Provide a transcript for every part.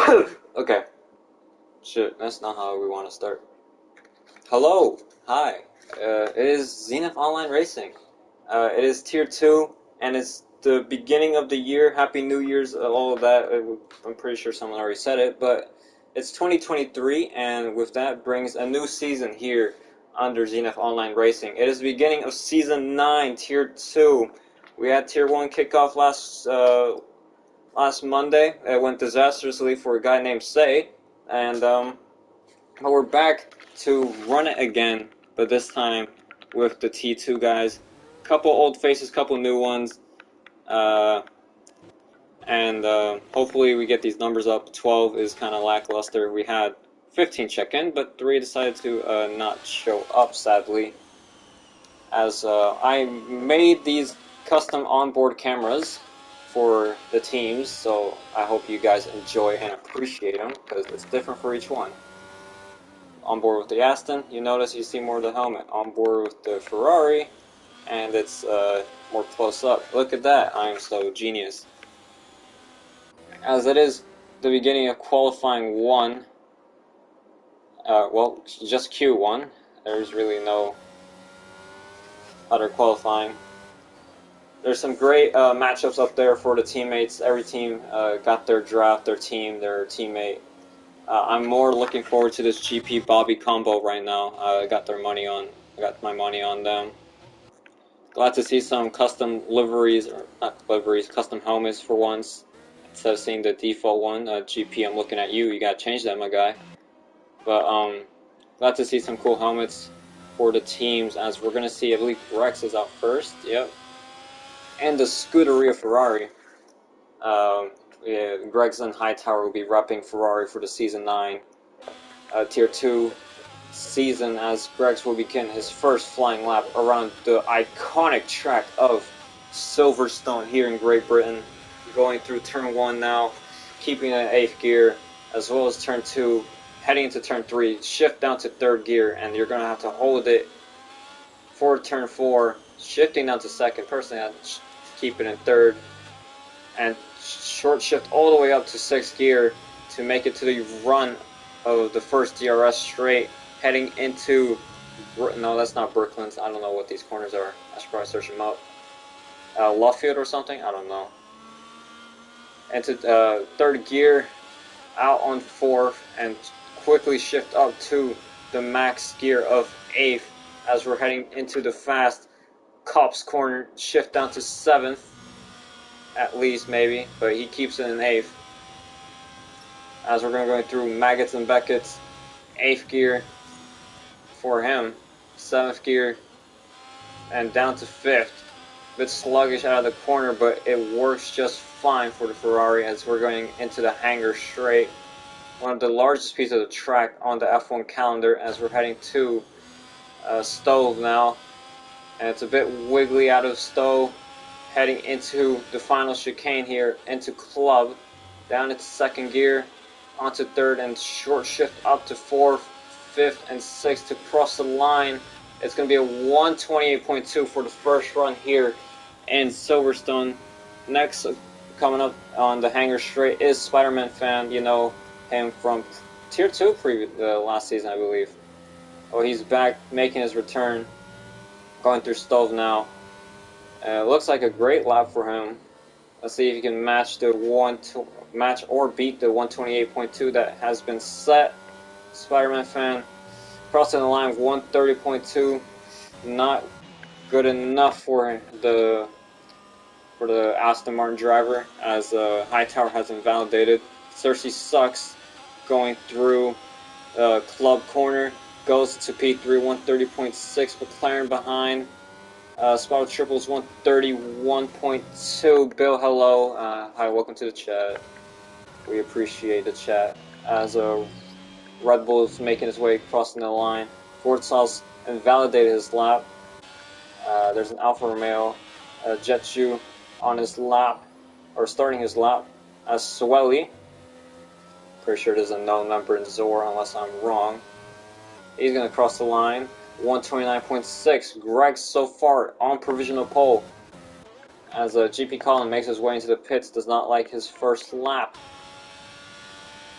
Okay. Shit, that's not how we want to start. Hello. Hi. It is Zenith Online Racing. It is Tier 2, and it's the beginning of the year. Happy New Year's, all of that. I'm pretty sure someone already said it, but it's 2023, and with that brings a new season here under Zenith Online Racing. It is the beginning of Season 9, Tier 2. We had Tier 1 kickoff last Monday. It went disastrously for a guy named Say, and but we're back to run it again, but this time with the T2 guys. Couple old faces, couple new ones, and hopefully we get these numbers up. 12 is kind of lackluster. We had 15 check-in, but 3 decided to not show up, sadly. As I made these custom onboard cameras for the teams, so I hope you guys enjoy and appreciate them, because it's different for each one. On board with the Aston, you notice you see more of the helmet. On board with the Ferrari, and it's more close up. Look at that, I am so genius. As it is the beginning of qualifying 1, well, just Q1, there's really no other qualifying. There's some great matchups up there for the teammates. Every team got their draft, their team, their teammate. I'm more looking forward to this GP Bobby combo right now. I got my money on them. Glad to see some custom liveries, or not liveries, custom helmets for once. Instead of seeing the default one, GP, I'm looking at you. You gotta change that, my guy. But glad to see some cool helmets for the teams. As we're gonna see, I believe Rex is out first. Yep. And the Scuderia Ferrari. Yeah, Gregson Hightower will be repping Ferrari for the Season 9 Tier 2 season, as Gregs will begin his first flying lap around the iconic track of Silverstone here in Great Britain. Going through Turn 1 now, keeping it in 8th gear, as well as Turn 2, heading into Turn 3, shift down to 3rd gear, and you're going to have to hold it for Turn 4, shifting down to 2nd. Personally, I'd keep it in 3rd, and short shift all the way up to 6th gear to make it to the run of the first DRS straight, heading into, no, that's not Brooklands. I don't know what these corners are. I should probably search them up. Luffield or something? I don't know. Into 3rd gear, out on 4th, and quickly shift up to the max gear of 8th as we're heading into the fast Cops corner. Shift down to 7th. At least, maybe, but he keeps it in 8th. As we're going to go through Maggots and Beckett's 8th gear for him, 7th gear, and down to 5th. A bit sluggish out of the corner, but it works just fine for the Ferrari as we're going into the hangar straight. One of the largest pieces of the track on the F1 calendar, as we're heading to Stowe now. And it's a bit wiggly out of Stowe. Heading into the final chicane here, into Club, down into 2nd gear, onto 3rd, and short shift up to 4th, 5th, and 6th to cross the line. It's going to be a 128.2 for the first run here in Silverstone. Next, coming up on the hangar straight is Spider-Man fan. You know him from Tier 2 last season, I believe. Oh, he's back making his return, going through Stove now. Looks like a great lap for him. Let's see if he can match or beat the 128.2 that has been set. Spider-Man fan crossing the line, 130.2. Not good enough for the Aston Martin driver, as Hightower has invalidated. Cersei sucks going through Club corner. Goes to P3, 130.6. McLaren behind. Spiral Triples 131.2. Bill, hello. Hi, welcome to the chat. We appreciate the chat. As Red Bull is making his way crossing the line. Ford Sauce invalidated his lap. There's an Alfa Romeo Jetsu on his lap, or starting his lap, as Swelly. Pretty sure there's a no number in ZOR unless I'm wrong. He's going to cross the line. 129.6. Greg so far on provisional pole. As GP Colin makes his way into the pits, does not like his first lap.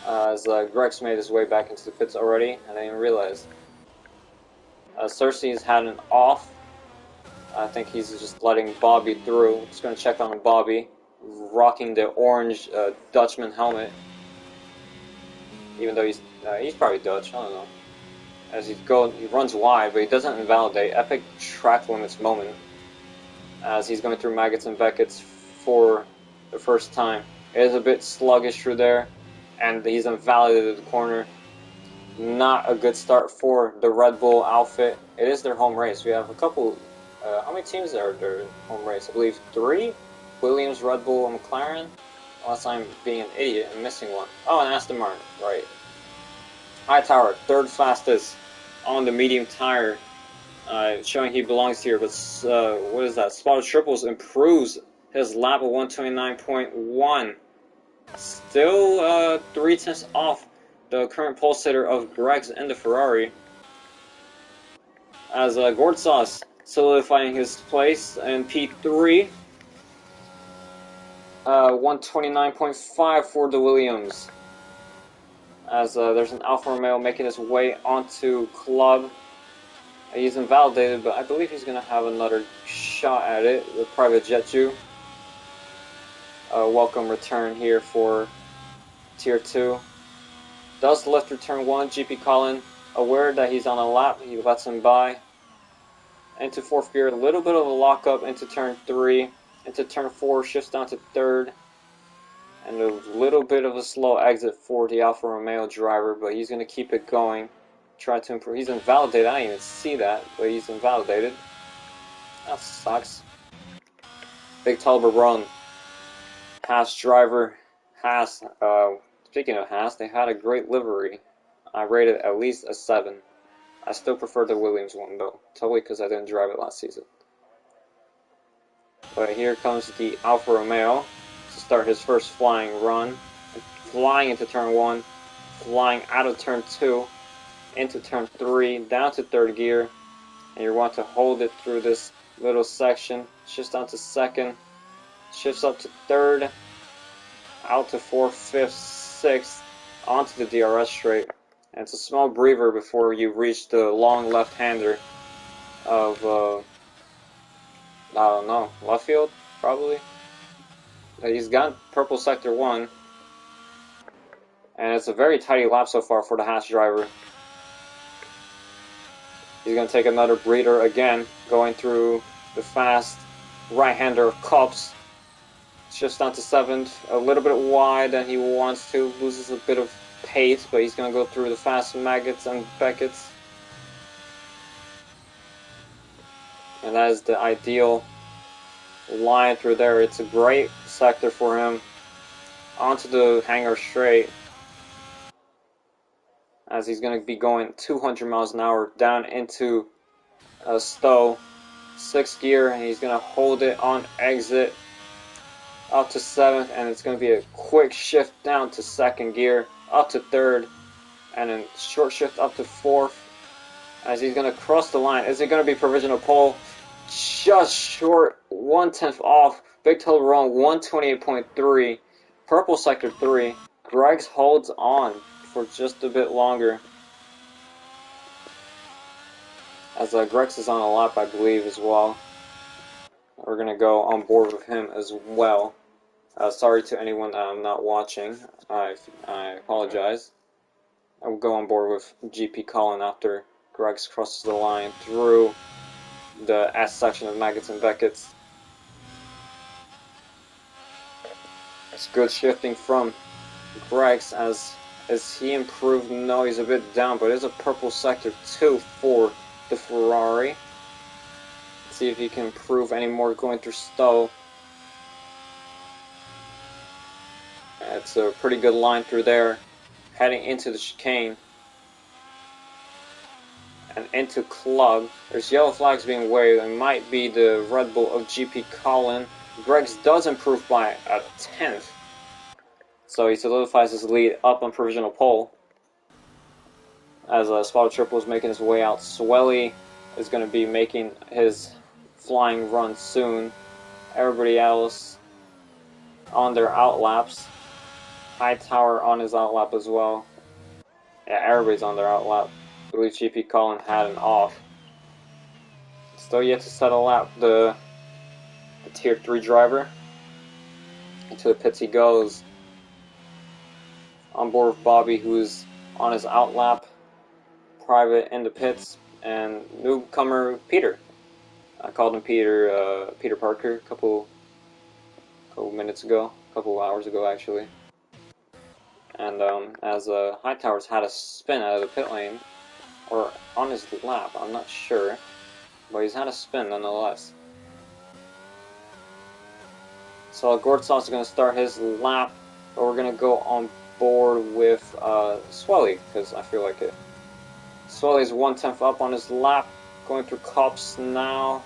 as Grex made his way back into the pits already, and I didn't realize. Cersei's had an off. I think he's just letting Bobby through. Just going to check on Bobby, rocking the orange Dutchman helmet. Even though he's probably Dutch, I don't know. As he runs wide, but he doesn't invalidate. Epic track limits moment. As he's going through Maggots and Beckett's for the first time. It is a bit sluggish through there, and he's invalidated the corner. Not a good start for the Red Bull outfit. It is their home race. We have a couple. How many teams are their home race? I believe 3. Williams, Red Bull, and McLaren. Unless I'm being an idiot and missing one. Oh, and Aston Martin. Right. Hightower, 3rd fastest on the medium tire. Showing he belongs here. But what is that? Spotted Triples improves his lap of 129.1. Still 3/10 off the current pole sitter of Greg's in the Ferrari. As Gordsauce solidifying his place in P3. 129.5 for the Williams. As there's an Alfa Romeo making his way onto Club. He's invalidated, but I believe he's going to have another shot at it with Private Jet Jew. Welcome return here for Tier 2. Does lift through turn 1. GP Colin, aware that he's on a lap, he lets him by. Into 4th gear, a little bit of a lockup into turn 3. Into turn 4, shifts down to 3rd. And a little bit of a slow exit for the Alfa Romeo driver, but he's going to keep it going. Try to improve. He's invalidated. I didn't even see that, but he's invalidated. That sucks. Big Talbot run. Haas driver. Haas. Speaking of Haas, they had a great livery. I rated at least a 7. I still prefer the Williams one though. Totally because I didn't drive it last season. But here comes the Alfa Romeo to start his first flying run. Flying into turn 1. Flying out of turn 2. Into turn 3, down to 3rd gear, and you want to hold it through this little section. Shifts down to 2nd, shifts up to 3rd, out to 4th, 5th, 6th, onto the DRS straight. And it's a small breather before you reach the long left-hander of, I don't know, left field, probably? He's got purple sector 1, and it's a very tidy lap so far for the Haas driver. He's going to take another breather again, going through the fast right-hander of Cups. Shifts down to 7th, a little bit wide than he wants to, loses a bit of pace, but he's going to go through the fast Maggots and Beckett's. And that is the ideal line through there. It's a great sector for him. Onto the hangar straight. As he's going to be going 200 miles an hour down into Stowe. 6th gear, and he's going to hold it on exit up to 7th, and it's going to be a quick shift down to 2nd gear, up to 3rd, and then short shift up to 4th. As he's going to cross the line. Is it going to be provisional pole? Just short, 1/10 off. Big total wrong, 128.3. Purple sector 3. Greg's holds on for just a bit longer. As Grex is on a lap, I believe, as well. We're going to go on board with him as well. Sorry to anyone that I'm not watching. I apologize. I will go on board with GP Colin after Grex crosses the line through the S section of Maggots and Beckett's. It's good shifting from Grex as he improved. No, he's a bit down, but it's a purple sector 2 for the Ferrari. Let's see if he can improve any more going through Stowe. It's a pretty good line through there, heading into the chicane and into Club. There's yellow flags being waved. It might be the Red Bull of GP Colin. Gregs does improve by a 10th, so he solidifies his lead up on provisional pole. As Spotted Triple is making his way out, Swelly is going to be making his flying run soon. Everybody else on their out laps. Hightower on his outlap as well. Yeah, everybody's on their outlap. I believe GP Colin had an off. Still yet to settle out the Tier 3 driver. Into the pits he goes. On board with Bobby, who's on his outlap. Private in the pits. And newcomer Peter. I called him Peter Parker a couple minutes ago. A couple hours ago, actually. And as Hightower's had a spin out of the pit lane. Or on his lap, I'm not sure. But he's had a spin nonetheless. So Gortsov is going to start his lap, but we're going to go on board with Swelly, because I feel like it. Swelly's 1/10 up on his lap, going through Cops now.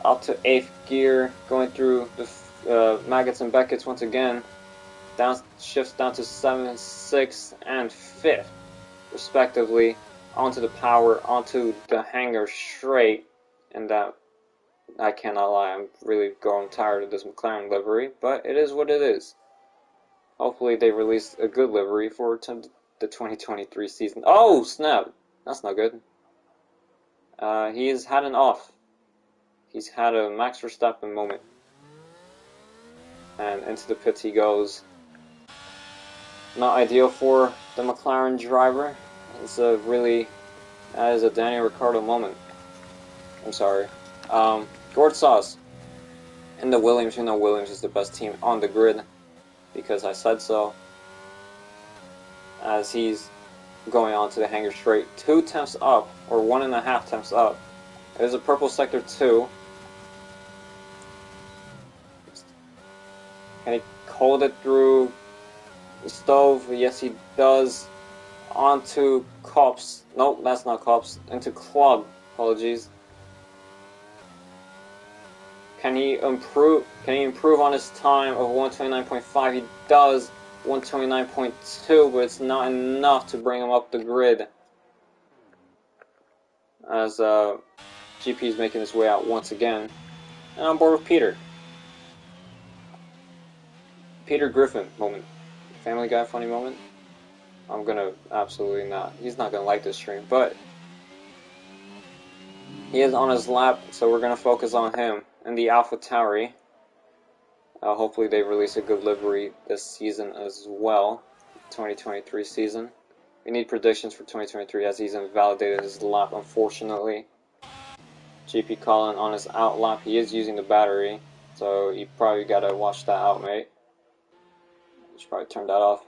Out to 8th gear, going through the Maggots and Beckett's once again. Shifts down to 7th, 6th, and 5th, respectively. Onto the power, onto the hangar straight, and that, I cannot lie, I'm really growing tired of this McLaren livery, but it is what it is. Hopefully they release a good livery for the 2023 season. Oh, snap! That's not good. He's had an off. He's had a Max Verstappen moment. And into the pits he goes. Not ideal for the McLaren driver. That is a Daniel Ricciardo moment. I'm sorry. Gortsov in the Williams. You know Williams is the best team on the grid because I said so. As he's going on to the hangar straight, 2 temps up, or 1.5 temps up. It is a purple sector 2. Can he hold it through the stove? Yes, he does. Onto Cops. Nope, that's not Cops. Into Club. Apologies. Can he improve? Can he improve on his time of 129.5? He does. 129.2, but it's not enough to bring him up the grid. As GP is making his way out once again, and on board with Peter. Peter Griffin moment. Family Guy funny moment. I'm gonna absolutely not. He's not gonna like this stream, but he is on his lap, so we're gonna focus on him and the AlphaTauri. Hopefully they release a good livery this season as well, 2023 season. We need predictions for 2023 as he's invalidated his lap, unfortunately. GP Colin on his out lap. He is using the battery, so you probably gotta watch that out, mate. You should probably turn that off.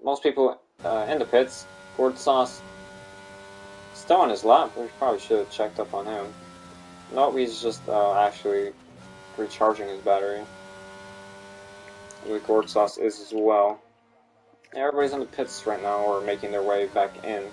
Most people in the pits. Gortsov still on his lap. We probably should have checked up on him. Nope, he's just actually recharging his battery. With Gortsov is as well. Everybody's in the pits right now, or making their way back in.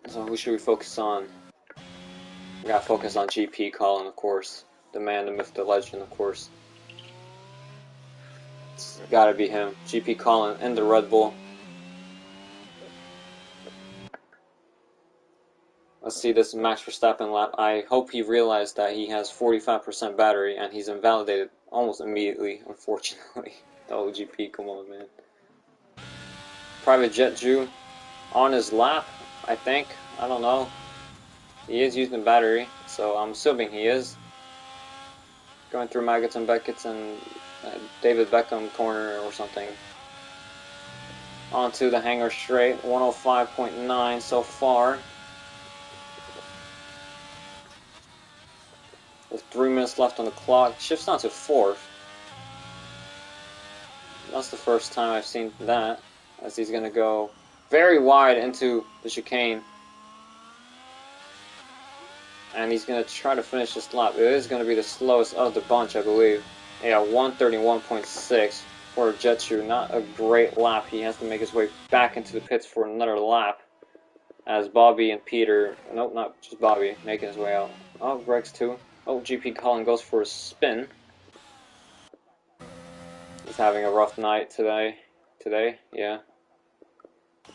So who should we focus on? We gotta focus on GP Colin, of course. The man, the myth, the legend, of course. It's gotta be him. GP Colin in the Red Bull. Let's see this Max Verstappen lap. I hope he realized that he has 45% battery and he's invalidated almost immediately, unfortunately. Oh, GP, come on, man. Private Jet Jew on his lap, I think. I don't know. He is using the battery, so I'm assuming he is. Going through Maggots and Beckett's and David Beckham corner or something. Onto the hangar straight, 105.9 so far. With 3 minutes left on the clock, shifts down to 4th. That's the first time I've seen that, as he's going to go very wide into the chicane. And he's going to try to finish this lap. It is going to be the slowest of the bunch, I believe. Yeah, 131.6 for Jetsu. Not a great lap. He has to make his way back into the pits for another lap. As Bobby and Peter, nope, not just Bobby, making his way out. Oh, Greg's too. Oh, GP Colin goes for a spin. He's having a rough night today. Yeah.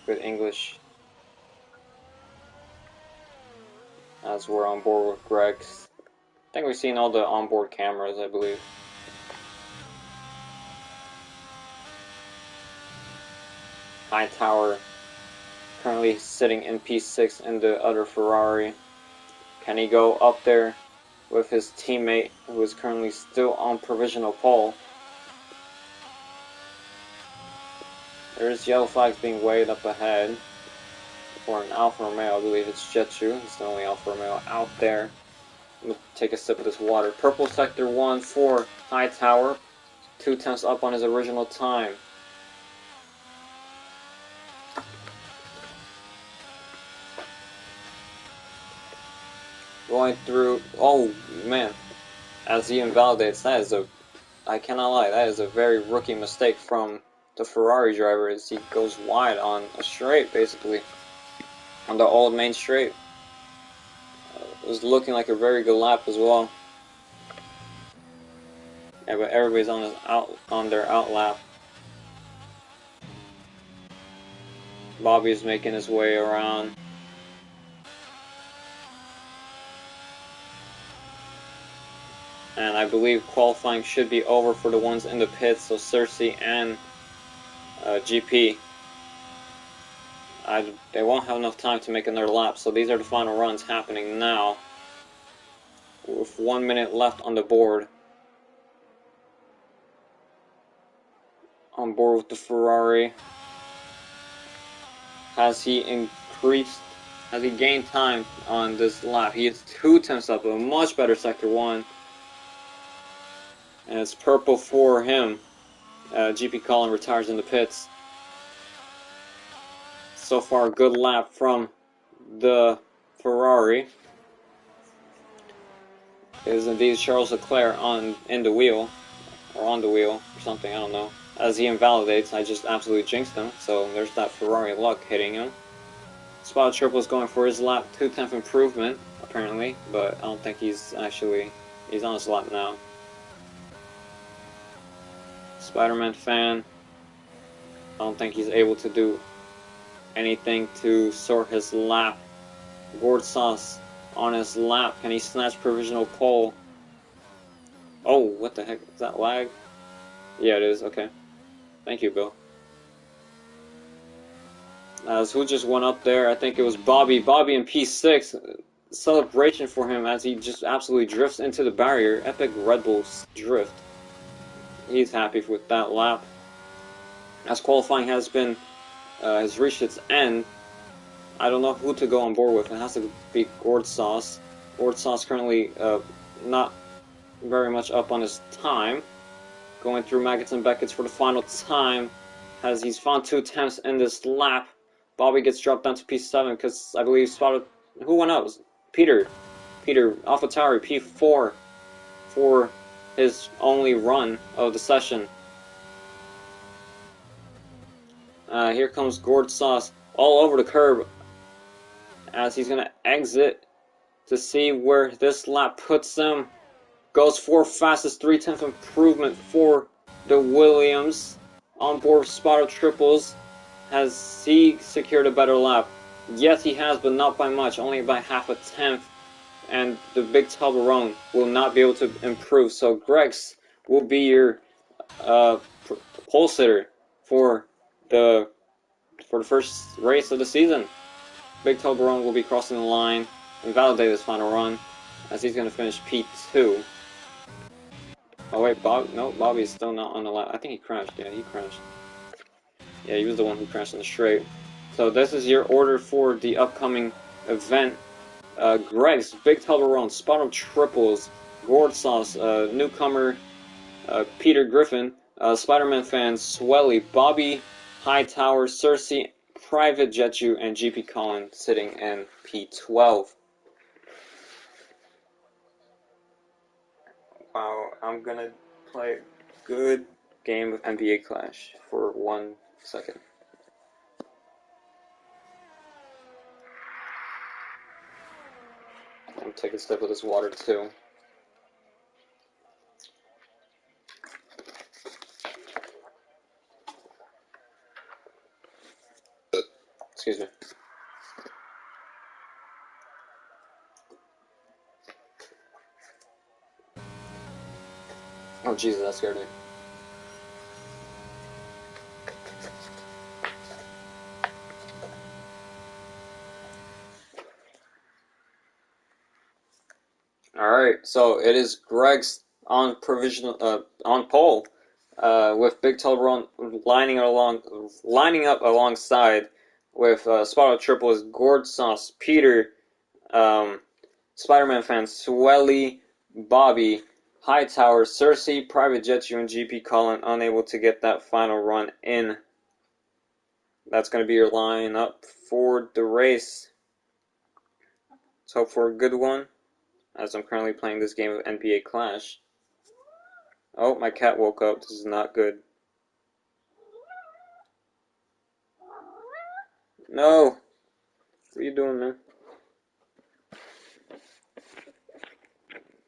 Good English. As we're on board with Greg. I think we've seen all the onboard cameras, I believe. Hightower currently sitting in P6 in the other Ferrari. Can he go up there with his teammate who is currently still on provisional pole? There's yellow flags being waved up ahead for an Alfa Romeo. I believe it's Jetsu. It's the only Alfa Romeo out there. Let me take a sip of this water. Purple sector 1 for Hightower. 2 tenths up on his original time. Going through, oh man, as he invalidates, that is a, I cannot lie, that is a very rookie mistake from the Ferrari driver as he goes wide on a straight, basically, on the old main straight. It was looking like a very good lap as well. Yeah, but everybody's on their out lap. Bobby's making his way around. And I believe qualifying should be over for the ones in the pits, so Cersei and GP. They won't have enough time to make another lap, so these are the final runs happening now. With 1 minute left on the board. On board with the Ferrari. Has he gained time on this lap? He is 2 tenths up, a much better sector 1. And it's purple for him. GP Colin retires in the pits. So far, a good lap from the Ferrari. It is indeed Charles Leclerc in the wheel, or on the wheel, or something, I don't know. As he invalidates, I just absolutely jinxed him, so there's that Ferrari luck hitting him. Spot Triple is going for his lap 2/10 improvement, apparently, but I don't think he's on his lap now. Spider-Man fan, I don't think he's able to do anything to sort his lap. Gord Sauce on his lap. Can he snatch provisional pole? Oh, what the heck? Is that lag? Yeah, it is. Okay. Thank you, Bill. As who just went up there? I think it was Bobby. Bobby in P6. Celebration for him as he just absolutely drifts into the barrier. Epic Red Bull's drift. He's happy with that lap. As qualifying has reached its end, I don't know who to go on board with. It has to be Gord Sauce. Gord Sauce currently not very much up on his time. Going through Maggots and Beckett's for the final time. As he's found 2 attempts in this lap. Bobby gets dropped down to P7 because I believe spotted. Who went up? Peter AlphaTauri P4 for his only run of the session. Here comes Gord Sauce all over the curb as he's going to exit to see where this lap puts him. Goes for fastest 3/10 improvement for the Williams. On board Spotted Triples. Has he secured a better lap? Yes, he has, but not by much, only by half a tenth. And the big Toblerone will not be able to improve. So Grex will be your pole sitter for the first race of the season. Big Toblerone will be crossing the line and validate his final run, as he's going to finish P2. Oh wait, Bobby's still not on the lap. I think he crashed. Yeah, he crashed. Yeah, he was the one who crashed in the straight. So this is your order for the upcoming event. Greg's Big Toblerone, Spotted Triples, Gord Sauce, newcomer Peter Griffin, Spider-Man fan Swelly, Bobby Hightower, Cersei, Private Jetju, and GP Colin sitting in P12. Wow, I'm gonna play a good game of NBA Clash for 1 second. I'm gonna take a sip of this water too. Excuse me. Oh Jesus, that scared me. Alright, so it is Greg's on provisional on pole, with Big Tubberone lining up alongside with Spotted Triples, Gourd Sauce, Peter, Spider-Man fan, Swelly, Bobby, Hightower, Cersei, Private Jetsu, and GP Colin unable to get that final run in. That's going to be your lineup for the race. Let's hope for a good one, as I'm currently playing this game of NBA Clash. Oh, my cat woke up. This is not good. No! What are you doing, man?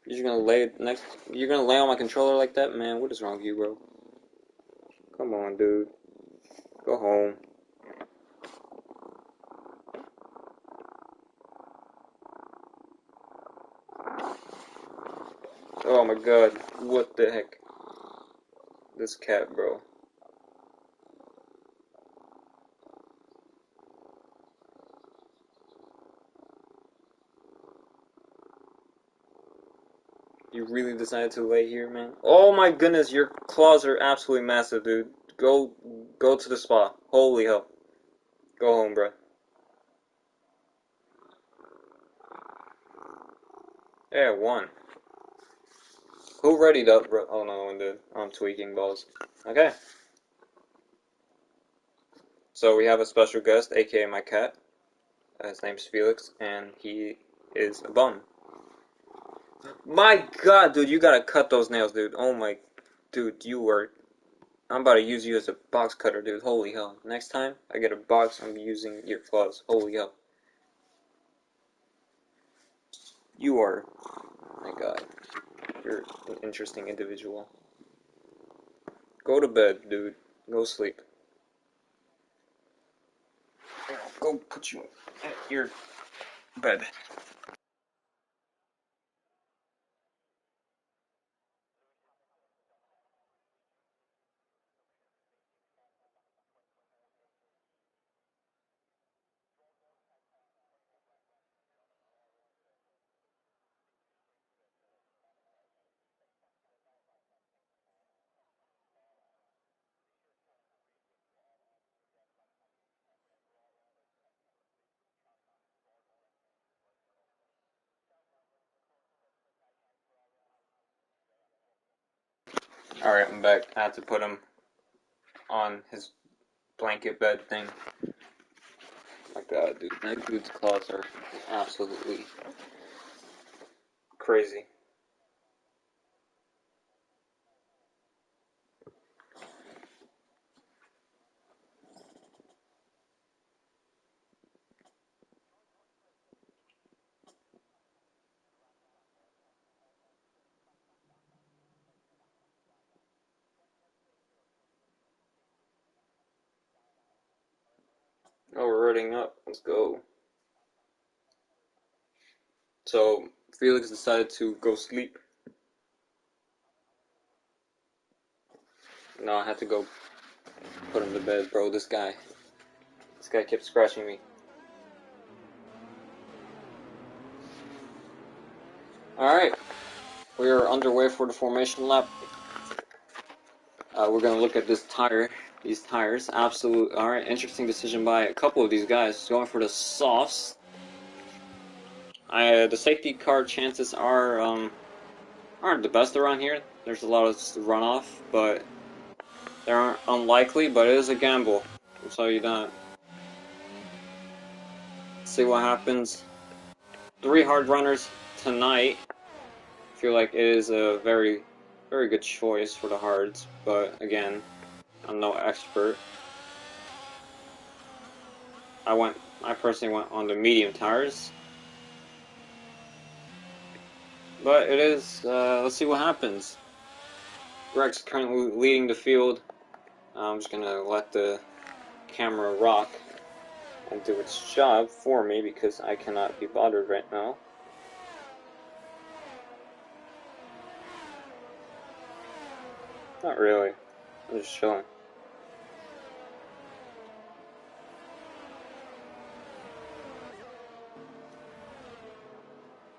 You're gonna lay on my controller like that? Man, what is wrong with you, bro? Come on, dude. Go home. Oh my god. What the heck? This cat, bro. You really decided to lay here, man? Oh my goodness, your claws are absolutely massive, dude. Go to the spa. Holy hell. Go home, bro. Yeah, one. Who readied up, bro? Oh no, one did. I'm tweaking balls. Okay. So we have a special guest, aka my cat. His name's Felix, and he is a bum. My god, dude, you gotta cut those nails, dude. Oh my... Dude, I'm about to use you as a box cutter, dude. Holy hell. Next time I get a box, I'm using your claws. Holy hell. You are... My god. You're an interesting individual. Go to bed, dude. Go sleep. Go put you in your bed. Alright, I'm back. I had to put him on his blanket bed thing. My god, dude. That dude's claws are absolutely crazy. Oh, we're running up. Let's go. So, Felix decided to go sleep. No, I had to go put him to bed, bro. This guy kept scratching me. Alright, we are underway for the formation lap. We're gonna look at these tires. Alright, interesting decision by a couple of these guys. Going for the softs. The safety car chances aren't the best around here. There's a lot of runoff, but they aren't unlikely, but it is a gamble. I'll tell you that. Let's see what happens. 3 hard runners tonight. I feel like it is a very, very good choice for the hards, but again, I'm no expert. I personally went on the medium tires. But it is, let's see what happens. Greg's currently leading the field. I'm just gonna let the camera rock. and do its job for me because I cannot be bothered right now. Not really. I'm just chilling.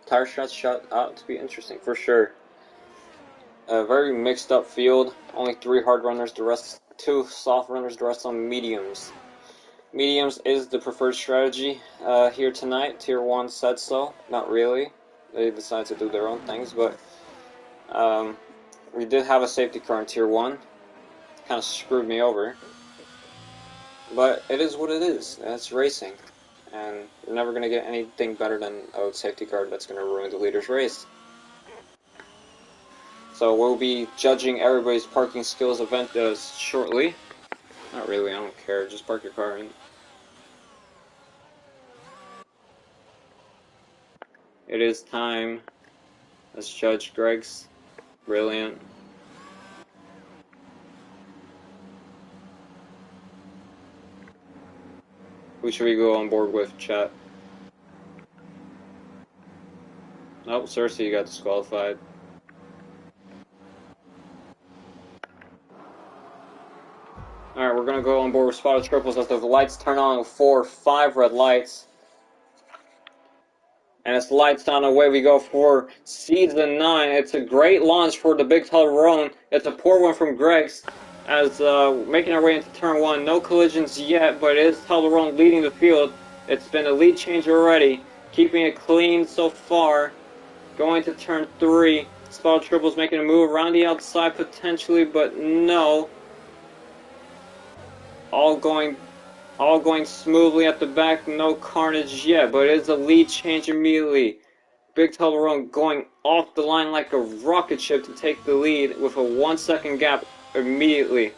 Tire shots shot out to be interesting for sure. A very mixed up field. Only 3 hard runners, the rest 2 soft runners, the rest on mediums. Mediums is the preferred strategy here tonight. Tier 1 said so. Not really. They decided to do their own things, but we did have a safety car in Tier 1. Kind of screwed me over. But it is what it is. It's racing. And you're never going to get anything better than a safety car that's going to ruin the leader's race. So we'll be judging everybody's parking skills event shortly. Not really, I don't care. Just park your car in. It is time. Let's judge Greg's. Brilliant. Who should we go on board with, chat? Oh, Cersei got disqualified. Alright, we're gonna go on board with spotted triples as the lights turn on 4 or 5 red lights. And it's lights on, away we go for Season 9. It's a great launch for the Big Toblerone. It's a poor one from Greg's as making our way into turn 1. No collisions yet, but it is Toblerone leading the field. It's been a lead change already, keeping it clean so far. Going to turn 3. Spotted triples making a move around the outside potentially, but no. All going smoothly at the back, no carnage yet, but it is a lead change immediately. Big Toblerone going off the line like a rocket ship to take the lead with a 1-second gap immediately.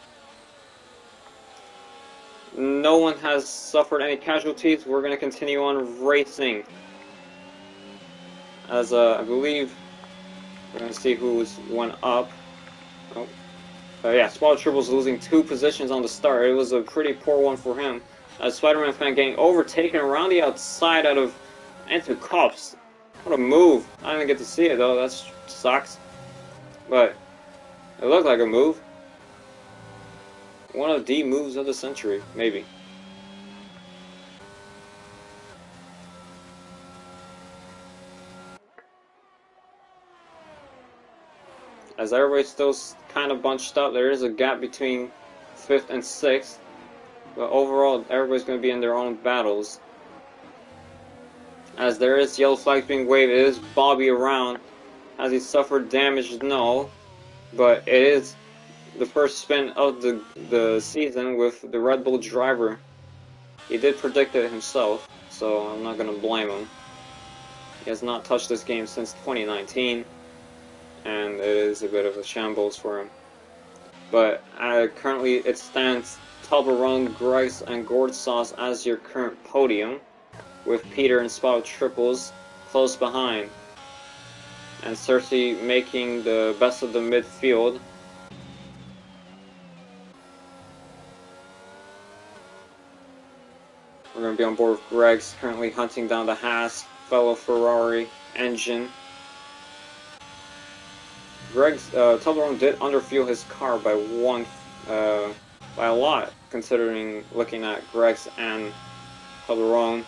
No one has suffered any casualties. We're going to continue on racing. As I believe we're going to see who went up. Oh. Yeah, Spotted Triple's losing 2 positions on the start. It was a pretty poor one for him. Spider-Man fan getting overtaken around the outside into cops. What a move. I didn't get to see it though, that sucks. But it looked like a move. One of the moves of the century, maybe. As everybody's still kind of bunched up, there is a gap between 5th and 6th. But overall, everybody's going to be in their own battles. As there is yellow flags being waved, it is Bobby around. Has he suffered damage? No. But it is the first spin of the season with the Red Bull driver. He did predict it himself, so I'm not going to blame him. He has not touched this game since 2019. And it is a bit of a shambles for him. But currently it stands Toblerone, Grice, and Gourd Sauce as your current podium, with Peter and Spotted Triples close behind. And Cersei making the best of the midfield. We're going to be on board with Greg's currently hunting down the Haas fellow Ferrari engine. Greg's Toblerone did underfuel his car by a lot, considering looking at Greg's and Toblerone.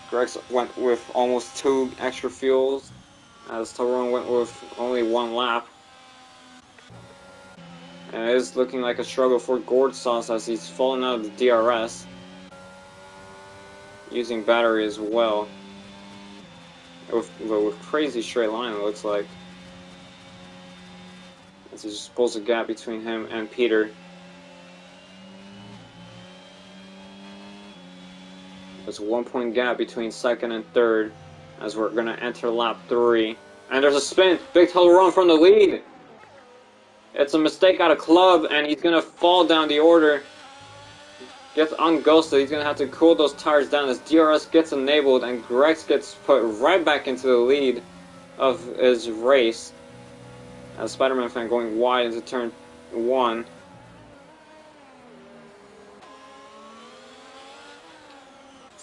Greg's went with almost 2 extra fuels, as Toblerone went with only 1 lap. And it is looking like a struggle for Gourd Sauce as he's fallen out of the DRS, using battery as well. With crazy straight line, it looks like. As he just pulls a gap between him and Peter. There's a 1-point gap between 2nd and 3rd as we're going to enter lap 3. And there's a spin! Big Toblerone from the lead! It's a mistake out of club, and he's going to fall down the order. Gets unghosted, he's going to have to cool those tires down as DRS gets enabled and Grex gets put right back into the lead of his race. As Spider-Man fan going wide into turn 1.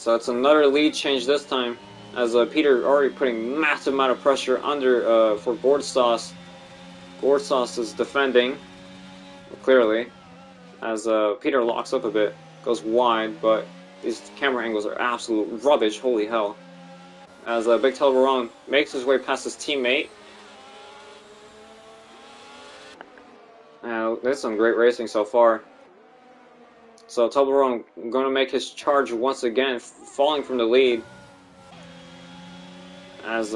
So it's another lead change this time, as Peter already putting massive amount of pressure under for Gourd Sauce. Gourd Sauce is defending, clearly, as Peter locks up a bit, goes wide, but these camera angles are absolute rubbish, holy hell. As Big Toblerone makes his way past his teammate. There's some great racing so far. So Toblerone going to make his charge once again, falling from the lead. As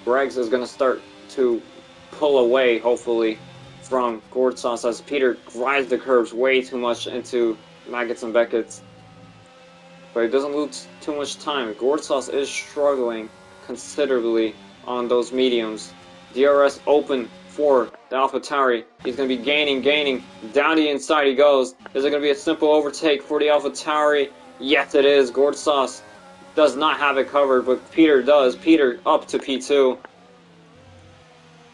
Greggs is going to start to pull away, hopefully, from Gourd Sauce, as Peter drives the curves way too much into Maggots and Beckett's. But he doesn't lose too much time. Gourd Sauce is struggling considerably on those mediums. DRS open for the AlphaTauri. He's going to be gaining. Down the inside he goes. Is it going to be a simple overtake for the AlphaTauri? Yes, it is. Gourd Sauce does not have it covered, but Peter does. Peter up to P2.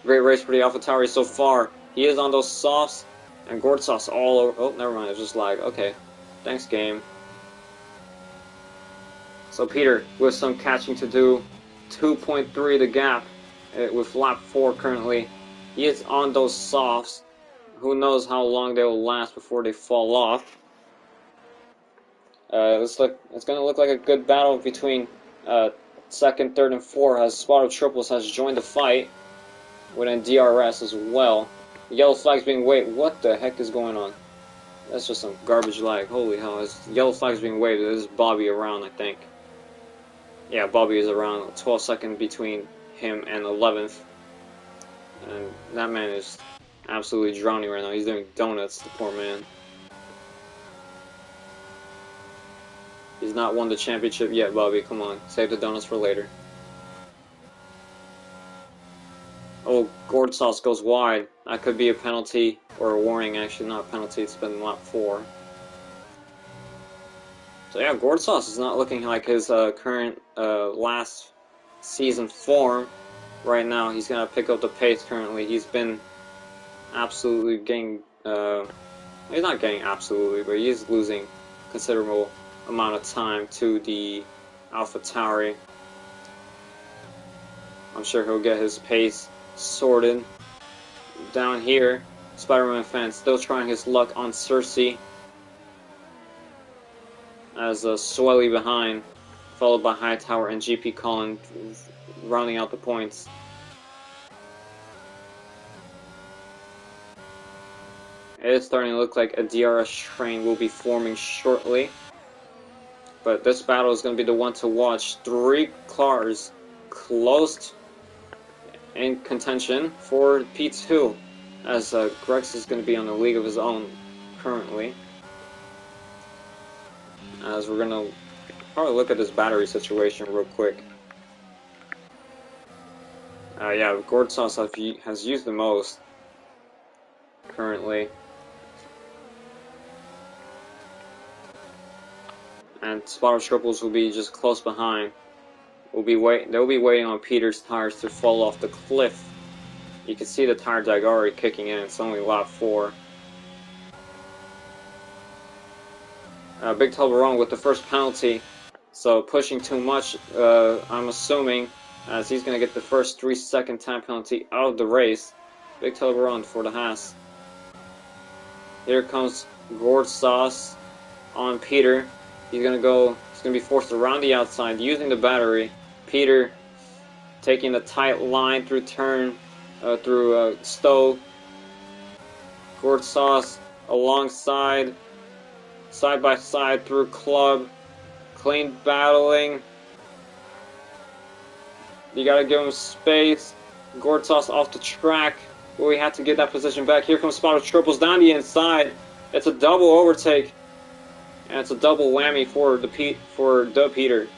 Great race for the AlphaTauri so far. He is on those softs, and Gourd Sauce all over. Oh, never mind. It's just lag. Okay. Thanks, game. So Peter with some catching to do. 2.3 the gap with lap 4 currently. He is on those softs. Who knows how long they will last before they fall off. It's going to look like a good battle between second, third, and fourth, as Spot of Triples has joined the fight within DRS as well. The yellow flag's being waved. What the heck is going on? That's just some garbage lag. Holy hell. As yellow flag's being waved, there's Bobby around, I think. Yeah, Bobby is around 12 seconds between him and 11th. And that man is absolutely drowning right now. He's doing donuts, the poor man. He's not won the championship yet, Bobby. Come on, save the donuts for later. Oh, Gourd Sauce goes wide. That could be a penalty, or a warning, actually. Not a penalty, it's been lap 4. So yeah, Gourd Sauce is not looking like his current last season form right now. He's going to pick up the pace currently. He's been absolutely getting... he's not getting absolutely, but he's losing considerable amount of time to the AlphaTauri. I'm sure he'll get his pace sorted. Down here, Spider-Man fan still trying his luck on Cersei, as Swelly behind, followed by Hightower and GP Colin rounding out the points. It is starting to look like a DRS train will be forming shortly. But this battle is going to be the one to watch. 3 cars close in contention for P2, as Greggs is going to be on a league of his own currently. As we're going to probably look at this battery situation real quick. Yeah, Gourd Sauce has used the most currently. And Spot of Triples will be just close behind. They'll be waiting on Peter's tires to fall off the cliff. You can see the tire drag already kicking in. It's only lap 4. Big Toblerone with the first penalty, so pushing too much, I'm assuming, as he's going to get the first 3-second time penalty out of the race. Big Toblerone for the Haas. Here comes Gourd Sauce on Peter. He's going to be forced around the outside using the battery. Peter taking the tight line through turn, through Stowe. Gourd Sauce alongside, side by side through Club. Clean battling. You gotta give him space. Gourd Sauce off the track. But we have to get that position back. Here comes Spot of Triples down the inside. It's a double overtake. And it's a double whammy for Peter.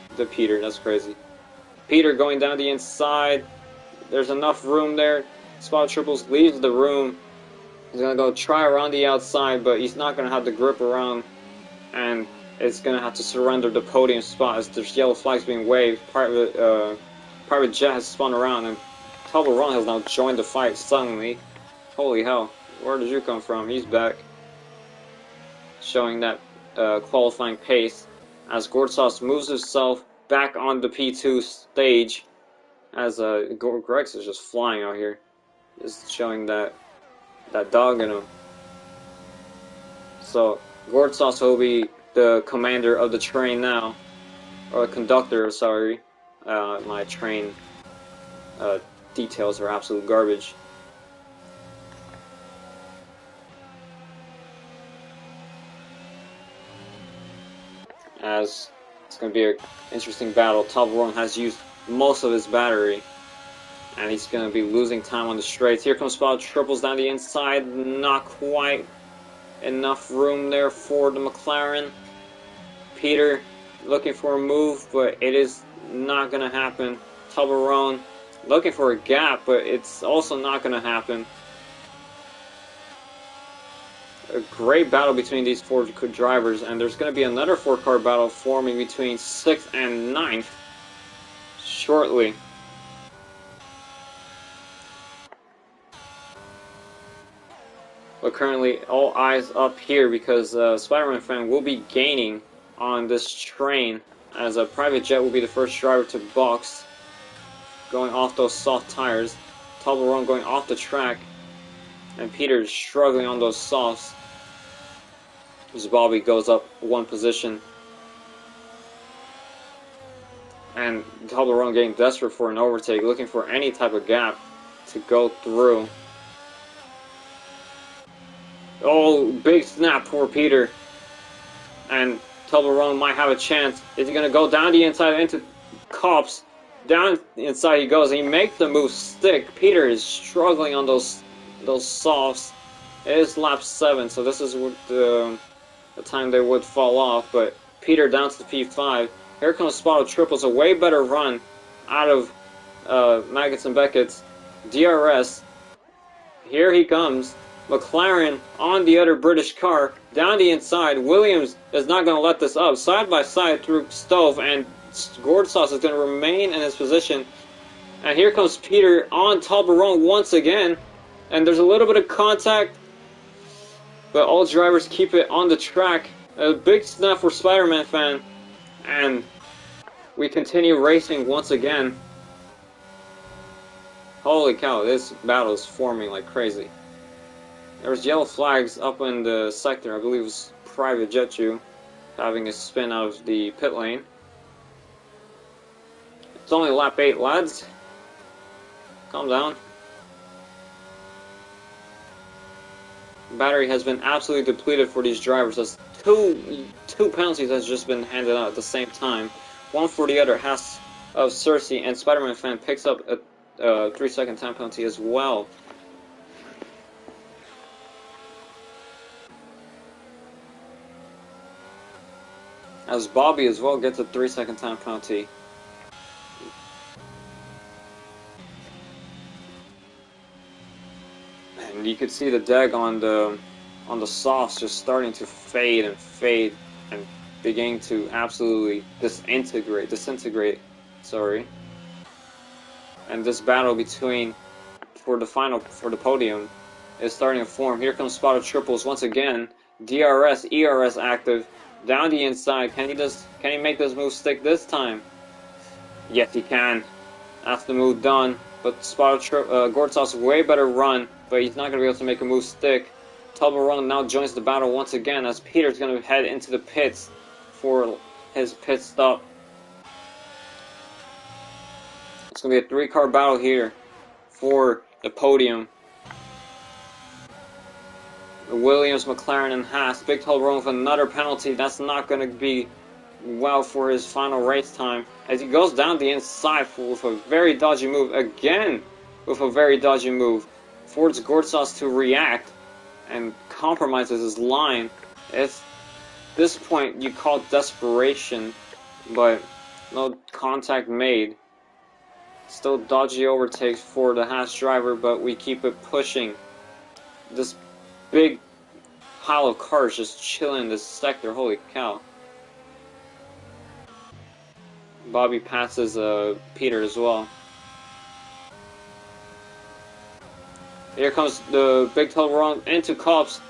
That's crazy. Peter going down the inside. There's enough room there. Spot of Triples leaves the room. He's gonna go try around the outside, but he's not gonna have the grip around, and it's gonna have to surrender the podium spot as there's yellow flags being waved. Private Jet has spun around, and Toblerone has now joined the fight suddenly. Holy hell, where did you come from? He's back, showing that qualifying pace. as Gortsas moves himself back on the P2 stage, as Grex is just flying out here, just showing that dog in him. So Gortsas will be the commander of the train now, or conductor. Sorry, my train details are absolute garbage. As it's going to be an interesting battle. Toblerone has used most of his battery, and he's going to be losing time on the straights. Here comes Spot, triples down the inside, not quite enough room there for the McLaren. Peter looking for a move, but it is not going to happen. Toblerone looking for a gap, but it's also not going to happen. A great battle between these four drivers, and there's going to be another four-car battle forming between 6th and 9th shortly. But currently, all eyes up here because Spider-Man fan will be gaining on this train, as a private jet will be the first driver to box, going off those soft tires. Toblerone going off the track, and Peter is struggling on those softs as Bobby goes up one position. And Toblerone getting desperate for an overtake, looking for any type of gap to go through. Oh, big snap for Peter. And Toblerone might have a chance. Is he going to go down the inside into Cops? Down the inside he goes, and he makes the move stick. Peter is struggling on those softs. It is lap 7, so this is the time they would fall off. But Peter down to the P5. Here comes Spotto Triples, a way better run out of Maggots and Beckett's. DRS. Here he comes. McLaren on the other British car, down the inside. Williams is not going to let this up. Side by side through Stove, and Gordsauce is going to remain in his position. And here comes Peter on Toblerone once again. And there's a little bit of contact, but all drivers keep it on the track. A big snap for Spider-Man fan. And we continue racing once again. Holy cow, this battle is forming like crazy. There's yellow flags up in the sector. I believe it was Private Jetju having a spin out of the pit lane. It's only lap 8, lads. Calm down. Battery has been absolutely depleted for these drivers, as two penalties has just been handed out at the same time. One for the other has of Cersei, and Spider-Man fan picks up a 3-second time penalty as well. As Bobby as well gets a 3-second time penalty. And you could see the deg on the softs just starting to fade and beginning to absolutely disintegrate. Sorry. And this battle between for the podium is starting to form. Here comes Spotted Triples once again. DRS, ERS active. Down the inside. Can he make this move stick this time? Yes, he can. That's the move done. But Gortsau's way better run, but he's not going to be able to make a move stick. Toblerone now joins the battle once again, as Peter's going to head into the pits for his pit stop. It's going to be a 3-car battle here for the podium. Williams, McLaren, and Haas. Big Toblerone with another penalty. That's not going to be well for his final race time, as he goes down the inside with a very dodgy move. Again with a very dodgy move. Forces Gortsas to react and compromises his line. At this point you call desperation, but no contact made. Still dodgy overtakes for the Haas driver, but we keep it pushing. This big pile of cars just chilling in this sector. Holy cow. Bobby passes Peter as well. Here comes the big Toblerone into Cops.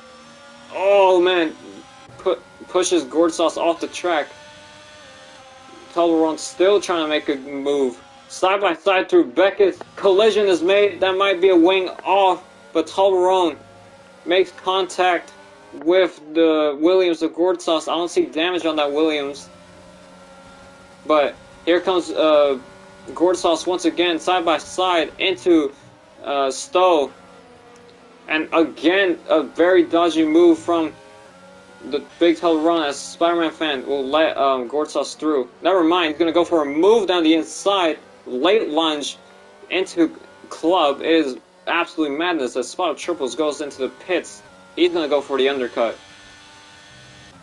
Oh man, pushes Gordsauce off the track. Toblerone still trying to make a move. Side by side through Beckett. Collision is made. That might be a wing off, but Toblerone makes contact with the Williams of Gortsas. I don't see damage on that Williams. But here comes Gortsas once again, side by side into Stowe. And again, a very dodgy move from the big Toblerone as Spider-Man fan will let Gortsas through. Never mind, he's going to go for a move down the inside. Late lunge into Club. It is absolutely madness as Spot of Triples goes into the pits. He's going to go for the undercut.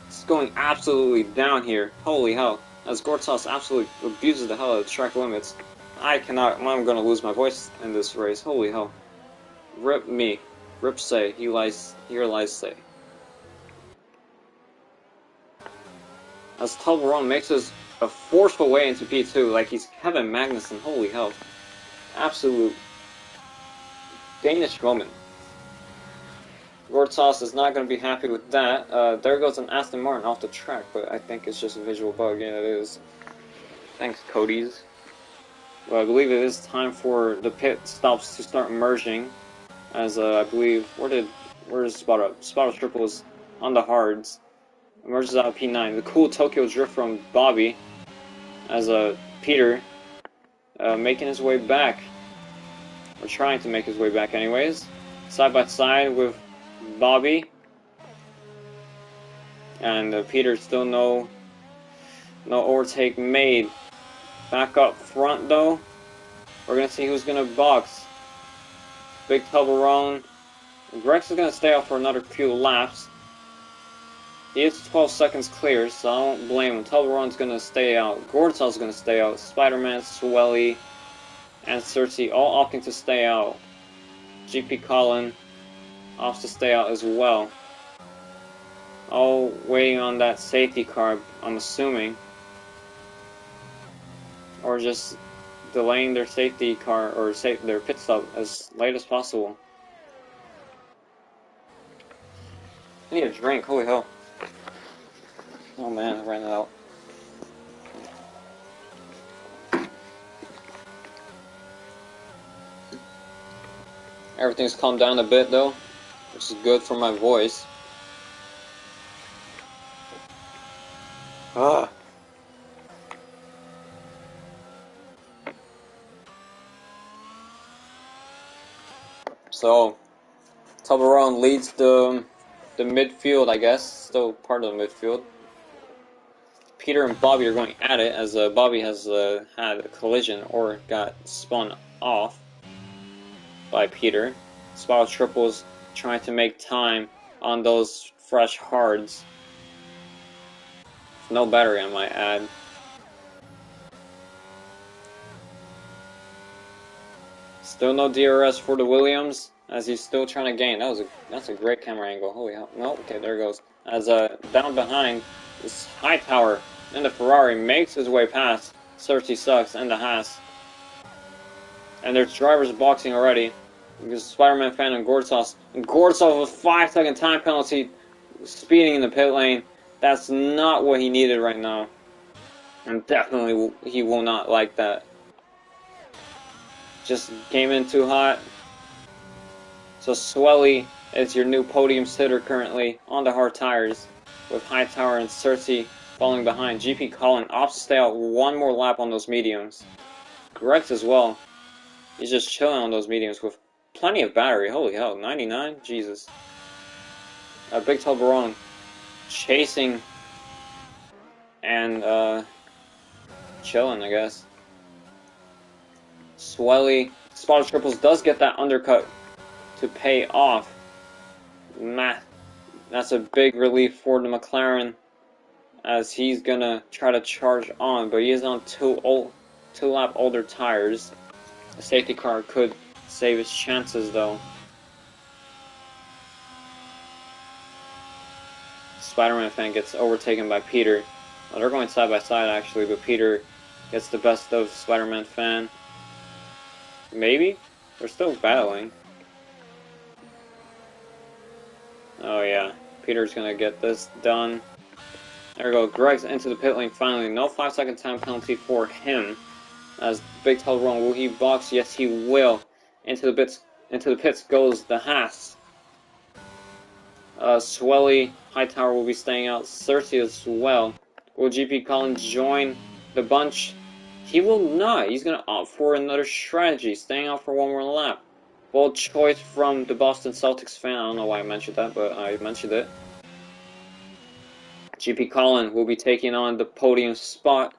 It's going absolutely down here. Holy hell. As Gortsas absolutely abuses the hell out of the track limits. I'm going to lose my voice in this race. Holy hell. Rip me. Rip say. Here lies say. As Toblerone makes a forceful way into P2 like he's Kevin Magnussen. Holy hell. Absolute Danish moment. Gortsas is not going to be happy with that. There goes an Aston Martin off the track, but I think it's just a visual bug. Yeah, it is. Thanks, Cody's. Well, I believe it is time for the pit stops to start merging. As I believe, where's Spot of Triple is on the hards. Emerges out of P9. The cool Tokyo drift from Bobby. As Peter making his way back. Or trying to make his way back anyways. Side by side with Bobby. And Peter still no overtake made. Back up front though. We're going to see who's going to box. Big Toblerone. Grex is going to stay out for another few laps. He is 12 seconds clear, so I don't blame him. Toblerone's going to stay out. Gortsas is going to stay out. Spider-Man, Swelly, and Cersei all opting to stay out. GP Colin opts to stay out as well. All waiting on that safety car, I'm assuming. Or just delaying their safety car or their pit stop as late as possible. I need a drink, holy hell. Oh man, I ran out. Everything's calmed down a bit though, which is good for my voice. Ah. So, Toblerone leads the midfield, I guess. Still part of the midfield. Peter and Bobby are going at it as Bobby has had a collision or got spun off by Peter. Spot of Triples trying to make time on those fresh hards. No battery, I might add. Still no DRS for the Williams as he's still trying to gain. That's a great camera angle. Holy hell! No, okay, there it goes. As down behind this Hightower in the Ferrari makes his way past Cersei Sucks and the Haas. And there's drivers boxing already. Because Spider-Man fan and Gortsas. And Gortsas with a 5-second time penalty speeding in the pit lane. That's not what he needed right now. And definitely he will not like that. Just came in too hot. So Swelly is your new podium sitter currently on the hard tires. With Hightower and Cersei falling behind. GP Colin opts to stay out one more lap on those mediums. Grex as well. He's just chilling on those mediums with plenty of battery. Holy hell, 99? Jesus. Big Toblerone chasing and chilling, I guess. Swelly, Spot of Triples does get that undercut to pay off. That's a big relief for the McLaren as he's gonna try to charge on, but he is on two lap older tires. The safety car could save his chances though. Spider-Man fan gets overtaken by Peter. Well, they're going side by side actually, but Peter gets the best of Spider-Man fan. Maybe? They're still battling. Oh yeah, Peter's gonna get this done. There we go. Greg's into the pit lane finally. No 5-second time penalty for him. As Big Toblerone, will he box? Yes, he will. Into the pits goes the Haas. Swelly, Hightower will be staying out. Cersei as well. Will GP Colin join the bunch? He will not. He's going to opt for another strategy, staying out for one more lap. Bold choice from the Boston Celtics fan. I don't know why I mentioned that, but I mentioned it. GP Colin will be taking on the podium spot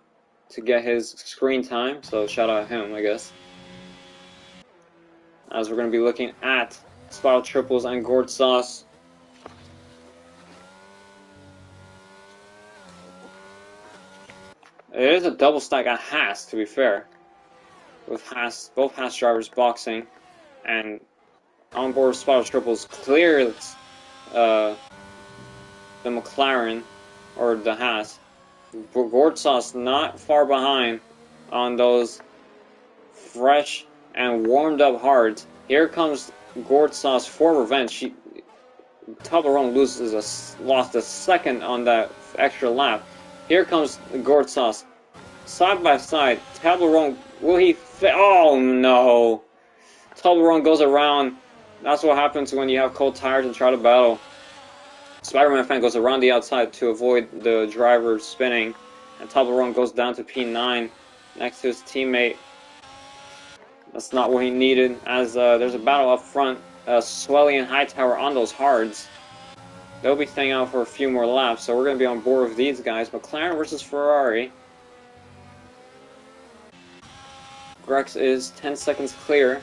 to get his screen time, so shout out him, I guess. As we're going to be looking at Spiral Triples and Gourd Sauce. It is a double stack at Haas, to be fair. With both Haas drivers boxing, and on board Spiral Triples clears the McLaren, or the Haas. Gourd Sauce not far behind on those fresh and warmed up hards. Here comes Gourd Sauce for revenge. Toblerone lost a second on that extra lap. Here comes Gourd Sauce. Side by side. Toblerone, will he fit? Oh no! Toblerone goes around. That's what happens when you have cold tires and try to battle. Spider-Man fan goes around the outside to avoid the driver spinning. And Toblerone goes down to P9 next to his teammate. That's not what he needed, as there's a battle up front. Swelly and Hightower on those hards. They'll be staying out for a few more laps, so we're going to be on board with these guys. McLaren versus Ferrari. Grex is 10 seconds clear,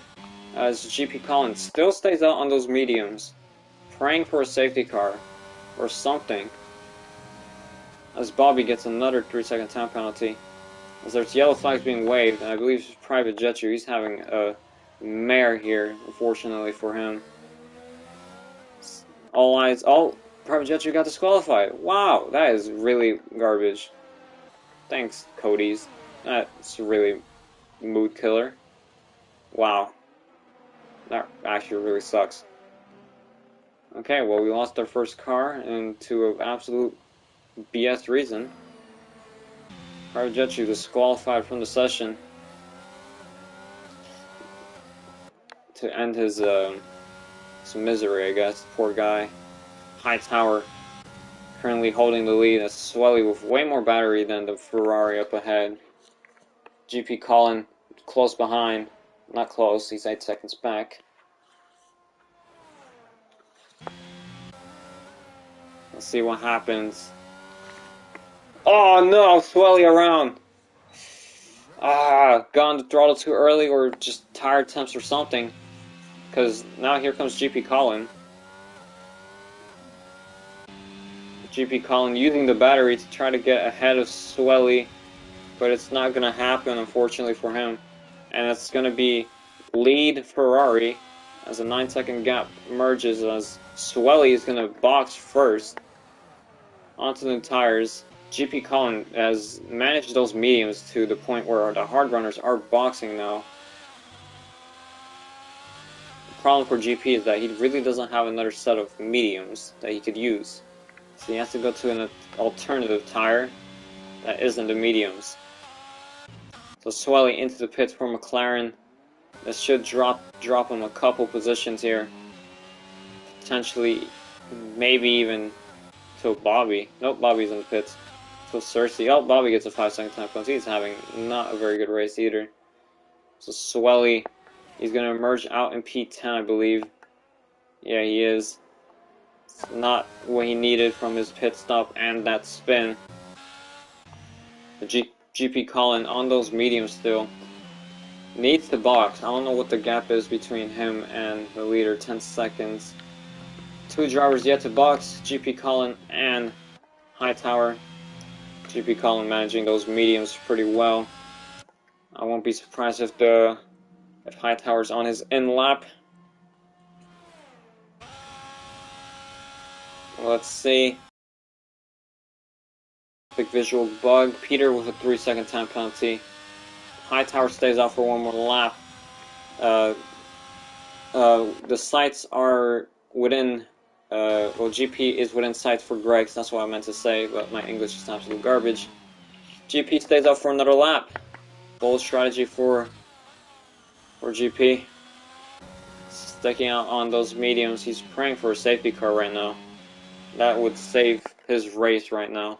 as GP Colin still stays out on those mediums, praying for a safety car or something, as Bobby gets another 3-second time penalty. As there's yellow flags being waved, and I believe it's Private Jetchu. He's having a mare here, unfortunately for him. All eyes. Oh, Private Jetchu got disqualified. Wow, that is really garbage. Thanks, Cody's. That's really mood killer. Wow. That actually really sucks. Okay, well, we lost our first car, and to an absolute BS reason. Private Jetchu disqualified from the session to end his some misery, I guess. Poor guy. Hightower currently holding the lead. As Swelly with way more battery than the Ferrari up ahead. GP Colin close behind. Not close, he's 8 seconds back. Let's see what happens. Oh no, Swelly around. Got on the throttle too early, or just tire temps or something. Because now here comes GP Colin. GP Colin using the battery to try to get ahead of Swelly. But it's not going to happen, unfortunately, for him. And it's going to be lead Ferrari as a 9-second gap merges, as Swelly is going to box first onto the tires. GP Colin has managed those mediums to the point where the hard runners are boxing now. The problem for GP is that he really doesn't have another set of mediums that he could use. So he has to go to an alternative tire that isn't the mediums. So Swelly into the pits for McLaren. This should drop him a couple positions here. Potentially, maybe even to Bobby. Nope, Bobby's in the pits. To Cersei. Oh, Bobby gets a 5-second time penalty. He's having not a very good race either. So Swelly, he's going to emerge out in P10, I believe. Yeah, he is. It's not what he needed from his pit stop and that spin. The GP Colin on those mediums still. Needs to box. I don't know what the gap is between him and the leader, 10 seconds. Two drivers yet to box, GP Colin and Hightower. GP Colin managing those mediums pretty well. I won't be surprised if Hightower's on his in lap. Let's see. Big visual bug. Peter with a 3-second time penalty. Hightower stays out for one more lap. The sights are within well, GP is within sight for Greg's, that's what I meant to say, but my English is absolute garbage. GP stays out for another lap. Bold strategy for GP. Sticking out on those mediums. He's praying for a safety car right now. That would save his race right now.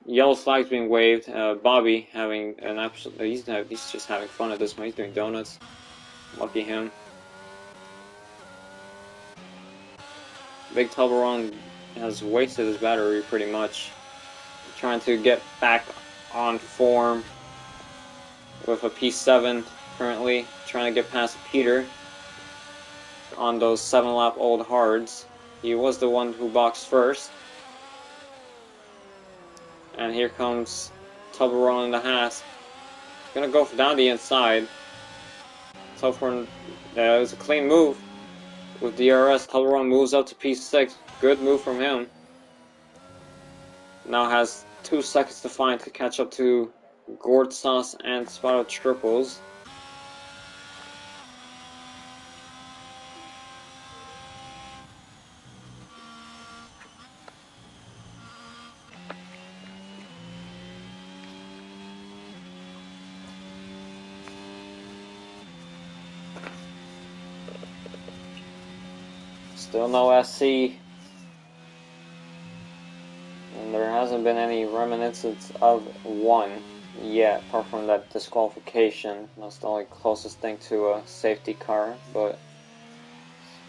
Yellow flag's being waved. Bobby having an absolute... He's just having fun at this point. He's doing donuts. Lucky him. Big Toblerone has wasted his battery pretty much. Trying to get back on form with a P7 currently. Trying to get past Peter on those 7-lap old hards. He was the one who boxed first. And here comes Toblerone in the Haas. Gonna go down the inside. So for it was a clean move with DRS. Toblerone moves up to P6. Good move from him. Now has 2 seconds to find to catch up to Gourd Sauce and Spotted Triples. Still no SC, and there hasn't been any reminiscence of one yet, apart from that disqualification. That's the only closest thing to a safety car, but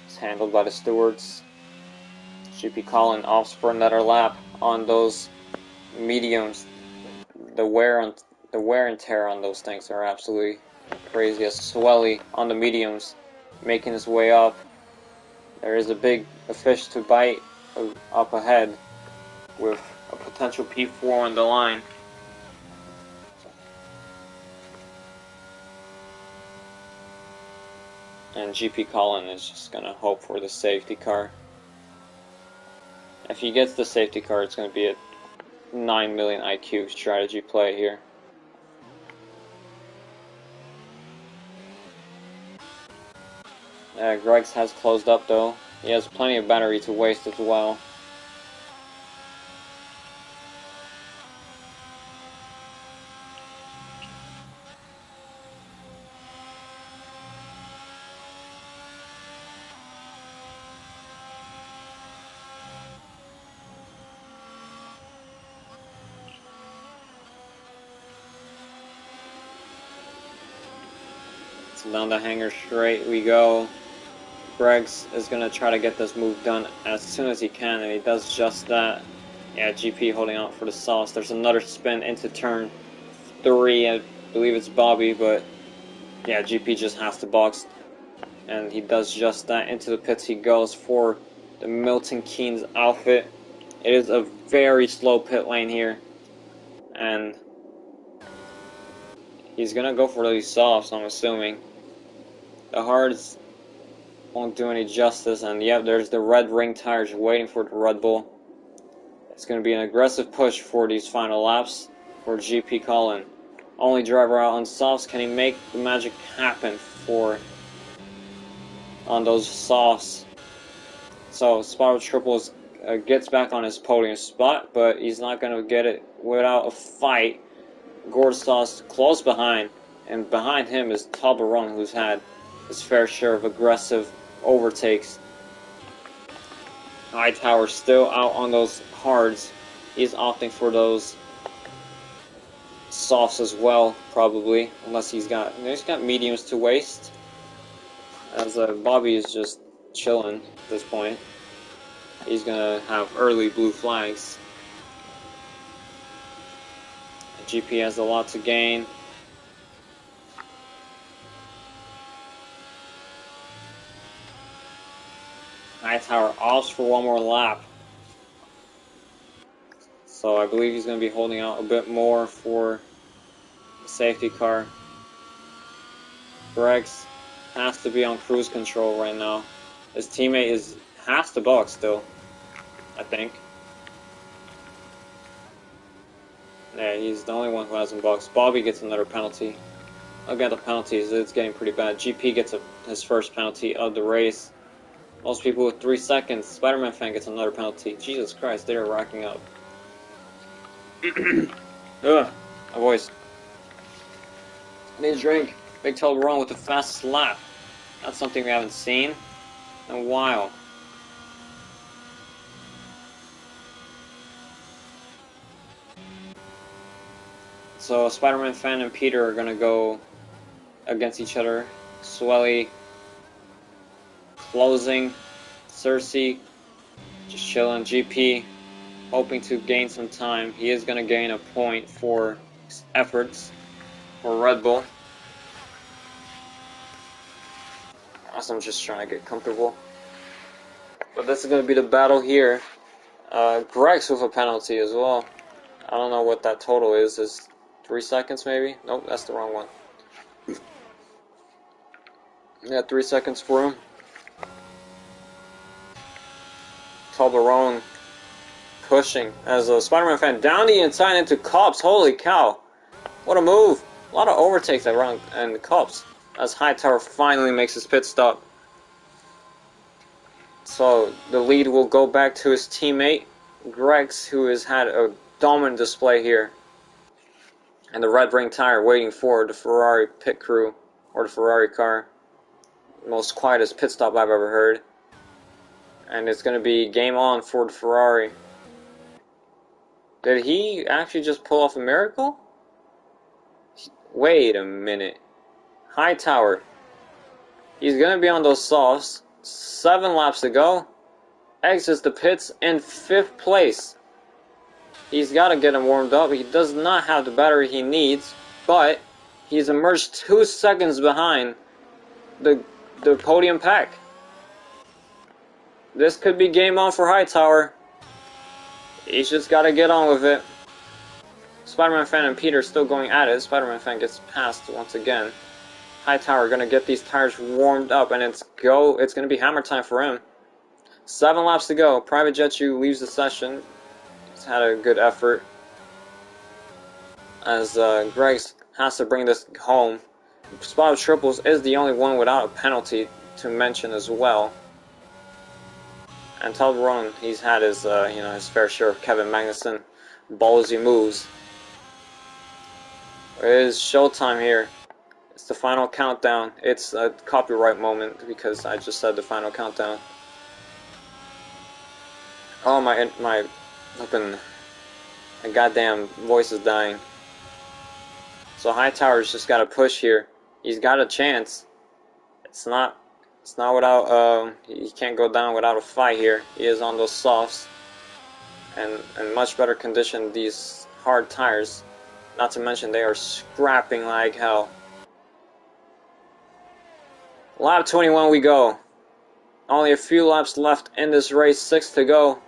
it's handled by the stewards. GP Colin opts for another lap on those mediums. The wear and tear on those things are absolutely crazy. As Swelly on the mediums, making his way up. There is a fish to bite up ahead with a potential P4 on the line. And GP Colin is just going to hope for the safety car. If he gets the safety car, it's going to be a 9 million IQ strategy play here. Greg's has closed up though. He has plenty of battery to waste as well. So down the hanger straight we go. Greg's is going to try to get this move done as soon as he can, and he does just that. Yeah, GP holding out for the sauce. There's another spin into turn 3. I believe it's Bobby, but yeah, GP just has to box. And he does just that. Into the pits he goes for the Milton Keynes outfit. It is a very slow pit lane here. And he's going to go for these softs, I'm assuming. The hards won't do any justice, and yep, there's the red ring tires waiting for the Red Bull. It's going to be an aggressive push for these final laps for GP Colin. Only driver out on softs. Can he make the magic happen on those softs? So Spotted Triples gets back on his podium spot, but he's not going to get it without a fight. Gourd Sauce close behind, and behind him is Toblerone, who's had his fair share of aggressive overtakes. Hightower still out on those hards. He's opting for those softs as well, probably, unless he's got mediums to waste. As Bobby is just chilling at this point. He's gonna have early blue flags. GP has a lot to gain. Hightower opts for one more lap. So I believe he's going to be holding out a bit more for the safety car. Greg's has to be on cruise control right now. His teammate has to box still, I think. Yeah, he's the only one who hasn't boxed. Bobby gets another penalty. Again, the penalties, it's getting pretty bad. GP gets his first penalty of the race. Most people with 3 seconds. Spider-Man fan gets another penalty. Jesus Christ, they are racking up. Ugh, my voice. I need a drink. Big Tail Run with the fastest lap. That's something we haven't seen in a while. So Spider-Man fan and Peter are gonna go against each other. Swelly closing. Cersei just chilling. GP hoping to gain some time. He is gonna gain a point for his efforts for Red Bull. Also, I'm just trying to get comfortable. But this is gonna be the battle here. Greg's with a penalty as well. I don't know what that total is. Is 3 seconds maybe? Nope, that's the wrong one. Yeah, 3 seconds for him. Toblerone pushing as a Spider-Man fan down the inside into Cops. Holy cow. What a move. A lot of overtakes around and Cops as Hightower finally makes his pit stop. So the lead will go back to his teammate, Gregs, who has had a dominant display here. And the red ring tire waiting for the Ferrari pit crew, or the Ferrari car. Most quietest pit stop I've ever heard. And it's going to be game on for the Ferrari. Did he actually just pull off a miracle? Wait a minute. Hightower. He's going to be on those softs. 7 laps to go. Exits the pits in 5th place. He's got to get him warmed up. He does not have the battery he needs, but he's emerged 2 seconds behind the podium pack. This could be game on for Hightower. He's just got to get on with it. Spider-Man fan and Peter still going at it. Spider-Man fan gets passed once again. Hightower going to get these tires warmed up, and it's going to be hammer time for him. 7 laps to go. Private Jetchu leaves the session. He's had a good effort. As Greggs has to bring this home. Spot of Triples is the only one without a penalty to mention as well. And Toblerone, he's had his his fair share of Kevin Magnussen ballsy moves. It is showtime here. It's the final countdown. It's a copyright moment because I just said the final countdown. Oh my goddamn voice is dying. So Hightower's just got to push here. He's got a chance. It's not without he can't go down without a fight here. He is on those softs and in much better condition these hard tires. Not to mention they are scrapping like hell. Lap 21 we go. Only a few laps left in this race, 6 to go.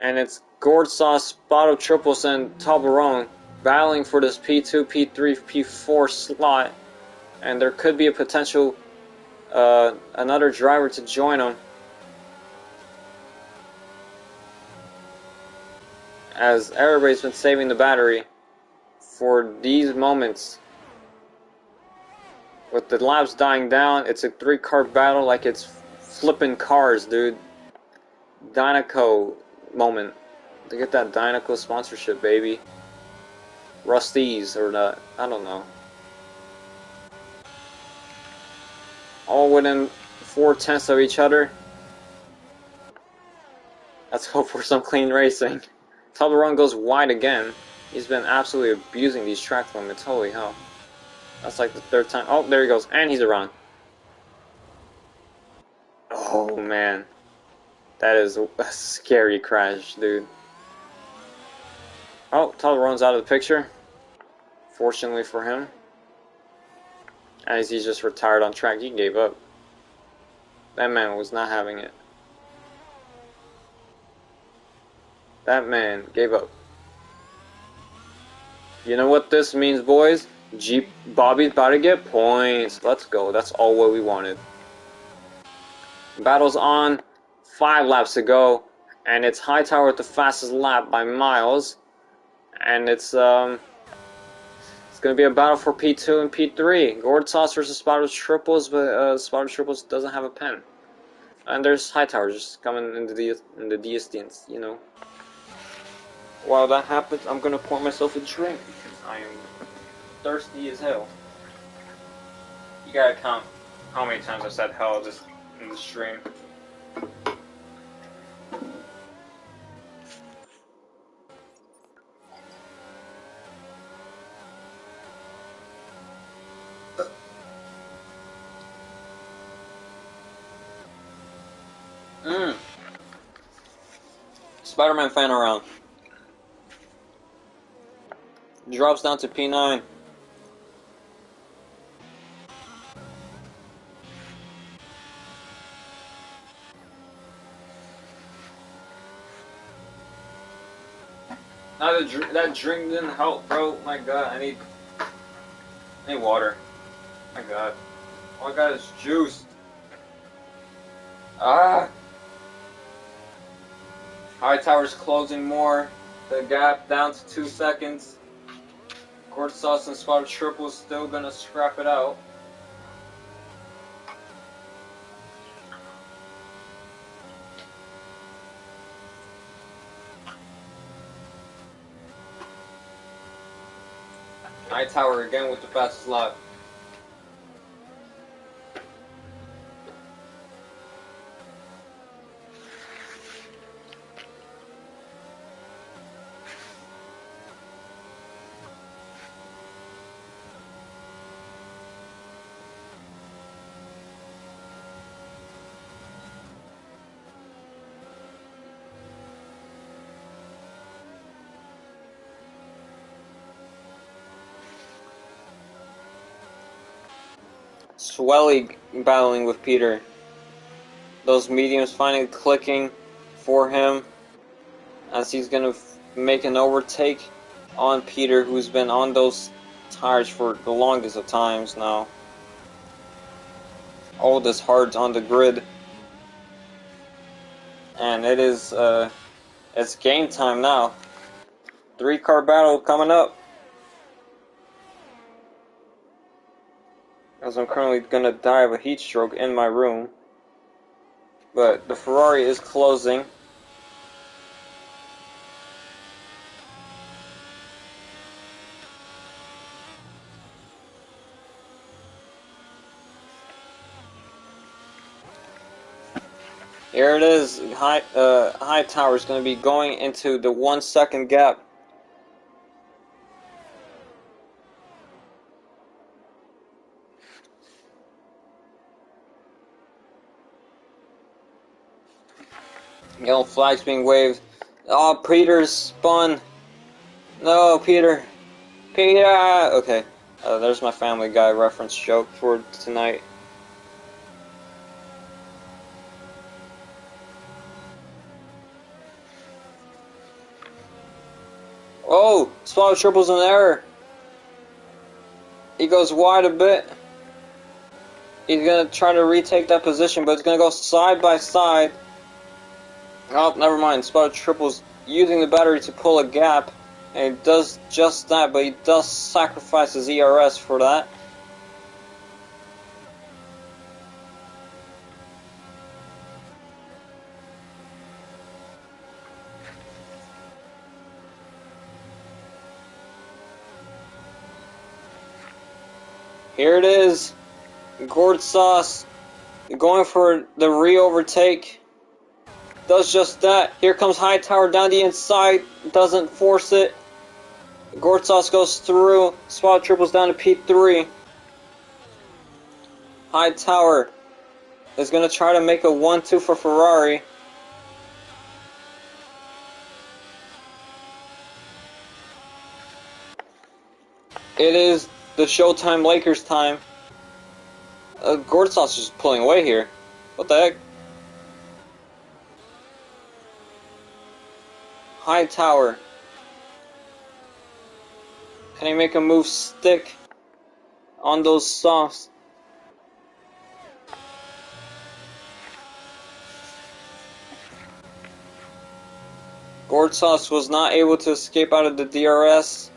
And it's Gourd Sauce, Spotto Triples, and Toblerone battling for this P2, P3, P4 slot. And there could be a potential another driver to join them. As everybody's been saving the battery for these moments. With the laps dying down, it's a 3-car battle like it's flipping cars, dude. Dynaco moment. To get that Dynaco sponsorship, baby. Rusty's or not, I don't know. All within 4/10 of each other. Let's hope for some clean racing. Toblerone goes wide again. He's been absolutely abusing these track limits. Holy hell. That's like the 3rd time. Oh, there he goes. And he's around. Oh, man. That is a scary crash, dude. Oh, Toblerone's out of the picture. Fortunately for him. As he's just retired on track. He gave up. That man was not having it. That man gave up. You know what this means, boys? Bobby's about to get points. Let's go. That's all what we wanted. Battle's on. 5 laps to go. And it's Hightower with the fastest lap by miles. And it's going to be a battle for P2 and P3. Gourd Sauce versus Spotted Triples, but Spotted Triples doesn't have a pen. And there's Hightower just coming into the distance, you know. While that happens, I'm gonna pour myself a drink because I am thirsty as hell. You gotta count how many times I said hell just in the stream. Spider-Man fan around. Drops down to P9. Now that drink didn't help, bro. My God, I need water. My God, all I got is juice. Ah. Hightower's closing more. The gap down to 2 seconds. Court Sauce and Spotted Triple still gonna scrap it out. Hightower again with the fastest lap. Swelly battling with Peter. Those mediums finally clicking for him as he's gonna make an overtake on Peter, who's been on those tires for the longest of times now. Oldest hard on the grid. And it is, it's game time now. 3-car battle coming up. As I'm currently gonna die of a heat stroke in my room. But the Ferrari is closing. Here it is. Hightower is going to be going into the 1 second gap. Yellow flags being waved. Oh, Peter's spun. No, Peter. Peter! Okay. There's my Family Guy reference joke for tonight. Oh! Spot Triple's in error. He goes wide a bit. He's going to try to retake that position, but it's going to go side by side. Oh, never mind. Spotted Triple's using the battery to pull a gap, and he does just that, but he does sacrifice his ERS for that. Here it is. Gourd Sauce going for the re-overtake. Does just that. Here comes Hightower down the inside. Doesn't force it. Gourd Sauce goes through. Spot Triples down to P3. Hightower is going to try to make a 1-2 for Ferrari. It is the Showtime Lakers time. Gourd Sauce is pulling away here. What the heck? Hightower. Can he make a move stick on those softs? Gourd Sauce was not able to escape out of the DRS.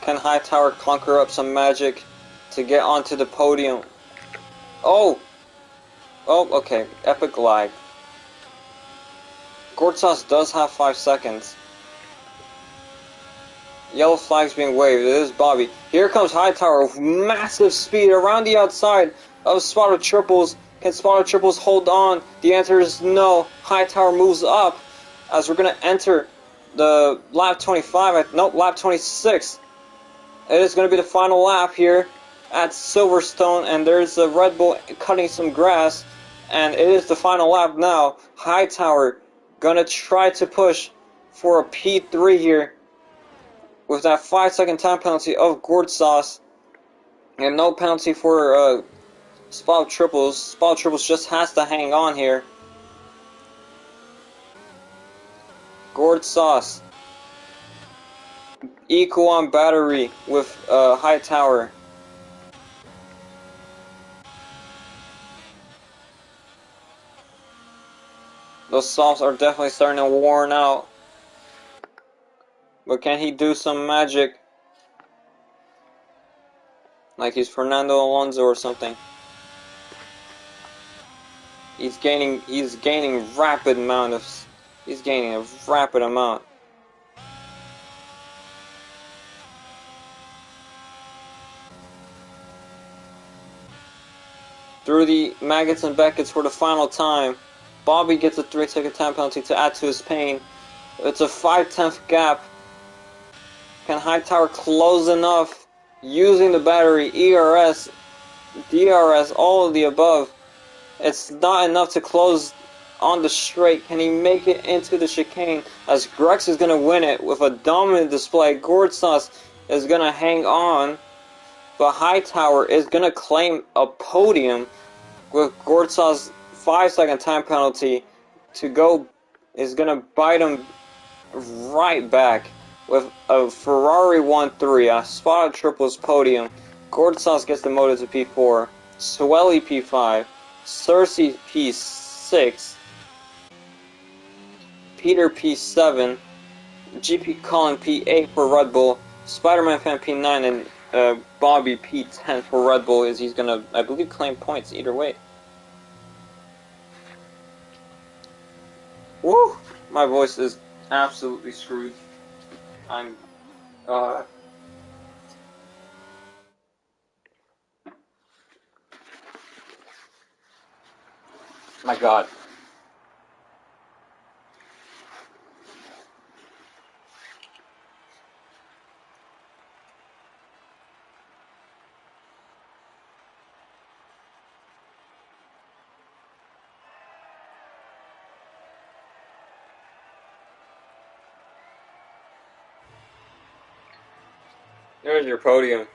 Can Hightower conjure up some magic to get onto the podium? Oh! Oh, okay. Epic lag. Gortsas does have 5 seconds. Yellow flag's being waved. It is Bobby. Here comes Hightower with massive speed around the outside of Spotter Triples. Can Spotter Triples hold on? The answer is no. Hightower moves up as we're going to enter the lap 25. Nope, lap 26. It is going to be the final lap here at Silverstone, and there's a Red Bull cutting some grass, and it is the final lap now. Hightower going to try to push for a P3 here with that 5-second time penalty of Gortsas, and no penalty for Spot Triples. Spot Triples just has to hang on here. Gortsas equal on battery with Hightower. Those softs are definitely starting to worn out. But can he do some magic? Like he's Fernando Alonso or something. He's gaining rapid amount of he's gaining a rapid amount. Through the Maggots and Beckett's for the final time. Bobby gets a 3-second time penalty to add to his pain. It's a 5/10 gap. Can Hightower close enough using the battery, ERS, DRS, all of the above? It's not enough to close on the straight. Can he make it into the chicane as Grex is going to win it with a dominant display? Gortsas is going to hang on, but Hightower is going to claim a podium with Gortsas' 5-second time penalty to go is going to bite him right back with a Ferrari 1-3, a Spotted Triples podium. Gortsas gets demoted to P4, Swelly P5, Cersei P6, Peter P7, GP Colin P8 for Red Bull, Spider-Man Fan P9, and Bobby P10 for Red Bull, as he's gonna, I believe, claim points either way. Woo! My voice is absolutely screwed. I'm, my God. There's your podium.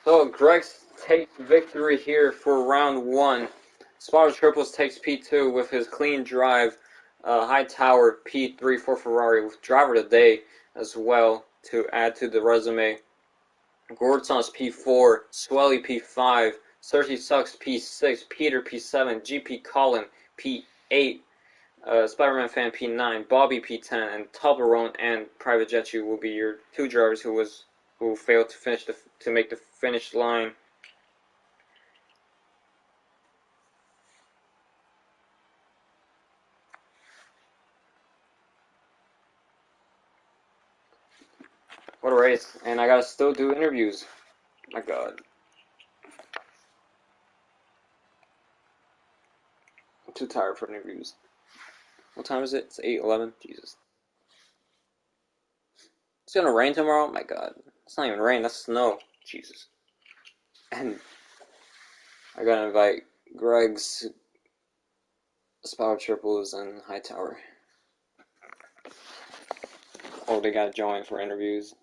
So Grex takes victory here for round 1. Spotter Triples takes P2 with his clean drive. Hightower P3 for Ferrari with driver of the day as well to add to the resume. Gortsas P4, Swelly P5, Cersei Sucks P6, Peter P7, GP Colin P8, Spider-Man Fan P9, Bobby P10, and Toblerone and Private Jetchu will be your 2 drivers who failed to make the finish line. What a race! And I gotta still do interviews. My God, I'm too tired for interviews. What time is it? It's 8:11. Jesus. It's gonna rain tomorrow. My God, it's not even rain. That's snow. Jesus. And I gotta invite Greg's Spower Triples and Hightower. Oh, they gotta join for interviews.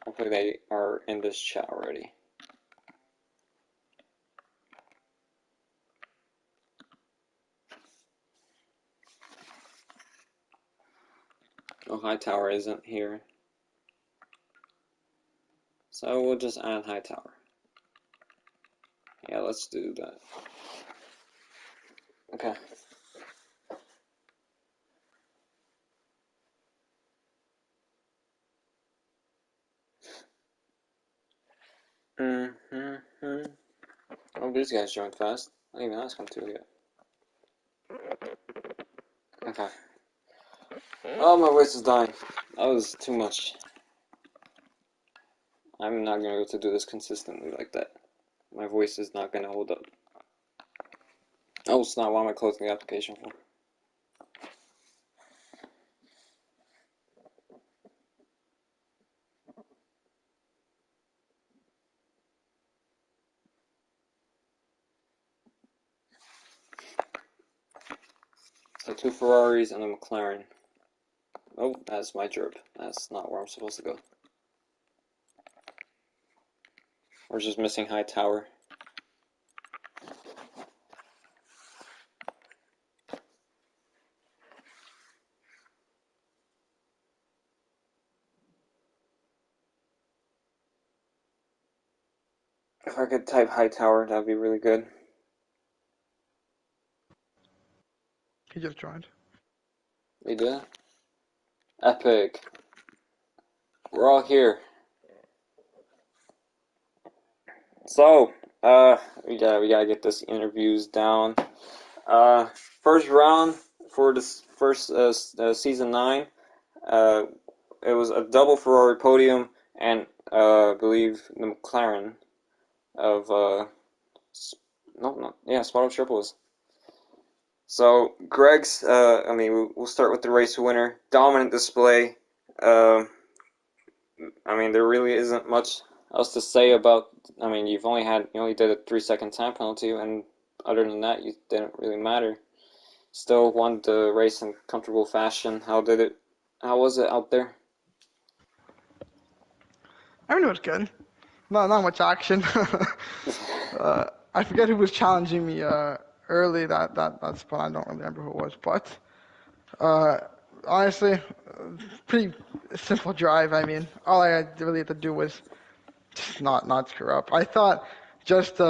Hopefully they are in this chat already. Oh, Hightower isn't here. So we'll just add Hightower. Yeah, let's do that. Okay. Oh, these guys joined fast. I didn't even ask them to yet. Okay. Oh, my voice is dying. That was too much. I'm not gonna be able to do this consistently like that. My voice is not gonna hold up. Oh, it's not. What am I closing the application for? So 2 Ferraris and a McLaren. Oh, that's my drip. That's not where I'm supposed to go. We're just missing Hightower. If I could type Hightower, that'd be really good. He just joined. They did? Epic. We're all here. So, we gotta get this interviews down. First round for this first season 9. It was a double Ferrari podium, and I believe the McLaren of Spot Up Triples. So Greg's, we'll start with the race winner. Dominant display. There really isn't much else to say about. You only did a 3-second time penalty, and other than that, you didn't really matter. Still won the race in comfortable fashion. How was it out there? I mean, it was good. Not much action. I forget who was challenging me early that spot. I don't remember who it was, but honestly, pretty simple drive. I mean, all I really had to do was just not screw up. I thought just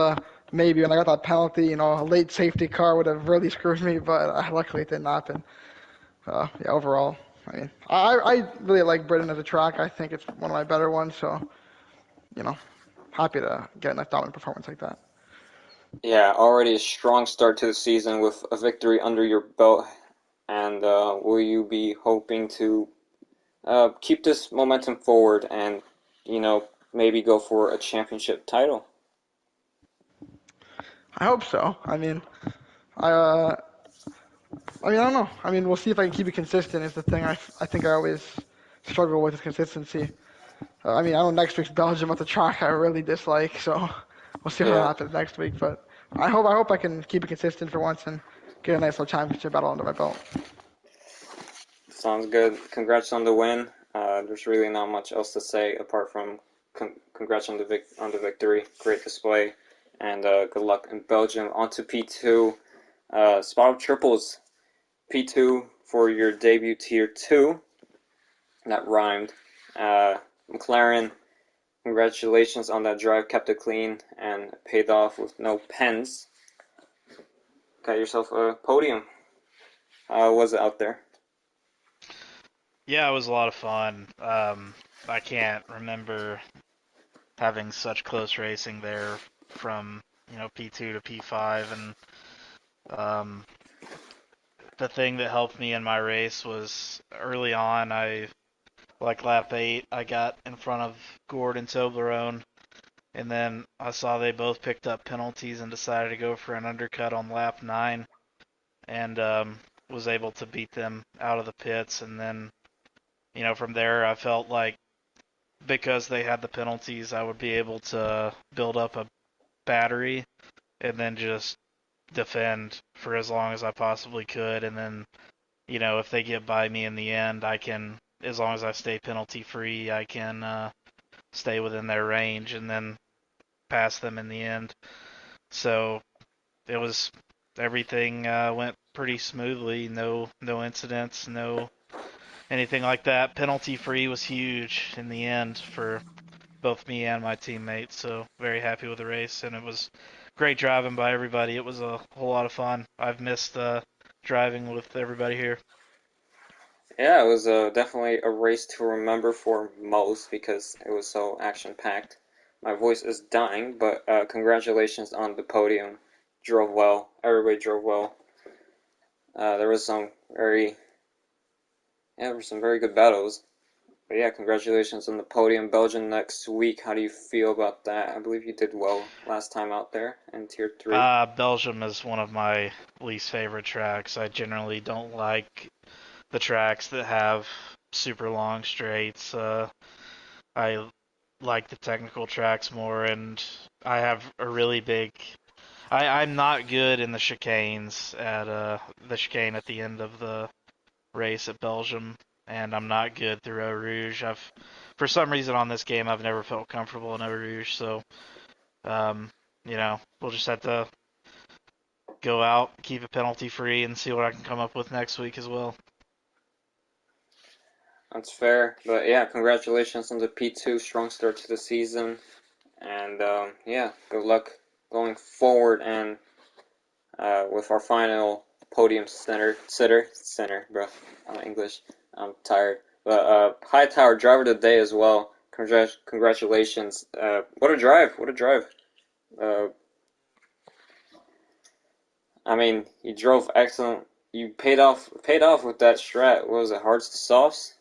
maybe when I got that penalty, a late safety car would have really screwed me, but luckily it didn't happen. Yeah, overall, I mean, I really like Britain as a track. I think it's one of my better ones, so happy to get a dominant performance like that. Yeah, already a strong start to the season with a victory under your belt. And will you be hoping to keep this momentum forward and, maybe go for a championship title? I hope so. I I don't know. We'll see if I can keep it consistent. Is the thing I think I always struggle with is consistency. I know next week's Belgium at the track I really dislike, so we'll see what Yeah, happens next week. But I hope I can keep it consistent for once and get a nice little championship battle under my belt. sounds good. Congrats on the win. There's really not much else to say apart from congrats on the victory. Great display, and good luck in Belgium. On to P2. Spot of triples. P2 for your debut Tier 2. That rhymed. McLaren, congratulations on that drive. Kept it clean and paid off with no pens. Got yourself a podium. How was it out there? Yeah, it was a lot of fun. I can't remember having such close racing there from, P2 to P5, and the thing that helped me in my race was early on, like lap 8, I got in front of Gord and Toblerone, and then I saw they both picked up penalties and decided to go for an undercut on lap 9, and was able to beat them out of the pits, and then, from there I felt like because they had the penalties, I would be able to build up a battery and then just defend for as long as I possibly could. And then, if they get by me in the end, I can, as long as I stay penalty free, I can stay within their range and then pass them in the end. So it was everything went pretty smoothly. No incidents, no anything like that. Penalty free was huge in the end for both me and my teammates, so very happy with the race, and it was great driving by everybody. It was a whole lot of fun. I've missed driving with everybody here. Yeah, it was definitely a race to remember for most because it was so action-packed. My voice is dying, but congratulations on the podium. Drove well. Everybody drove well. There was there were some very good battles. But yeah, congratulations on the podium. Belgium next week. How do you feel about that? I believe you did well last time out there in Tier 3. Belgium is one of my least favorite tracks. I generally don't like the tracks that have super long straights. I like the technical tracks more, and I have a really big. I'm not good in the chicanes at the chicane at the end of the race at Belgium, and I'm not good through Eau Rouge. For some reason on this game, I've never felt comfortable in Eau Rouge, so um, we'll just have to go out, keep it penalty free, and see what I can come up with next week as well. That's fair. But yeah, congratulations on the P2. Strong start to the season. And yeah, good luck going forward and with our final podium center, bro. I'm English. I'm tired. But High Tower driver of the day as well. Congratulations. What a drive. What a drive. I mean, you drove excellent. You paid off with that strat. What was it? Hards to softs?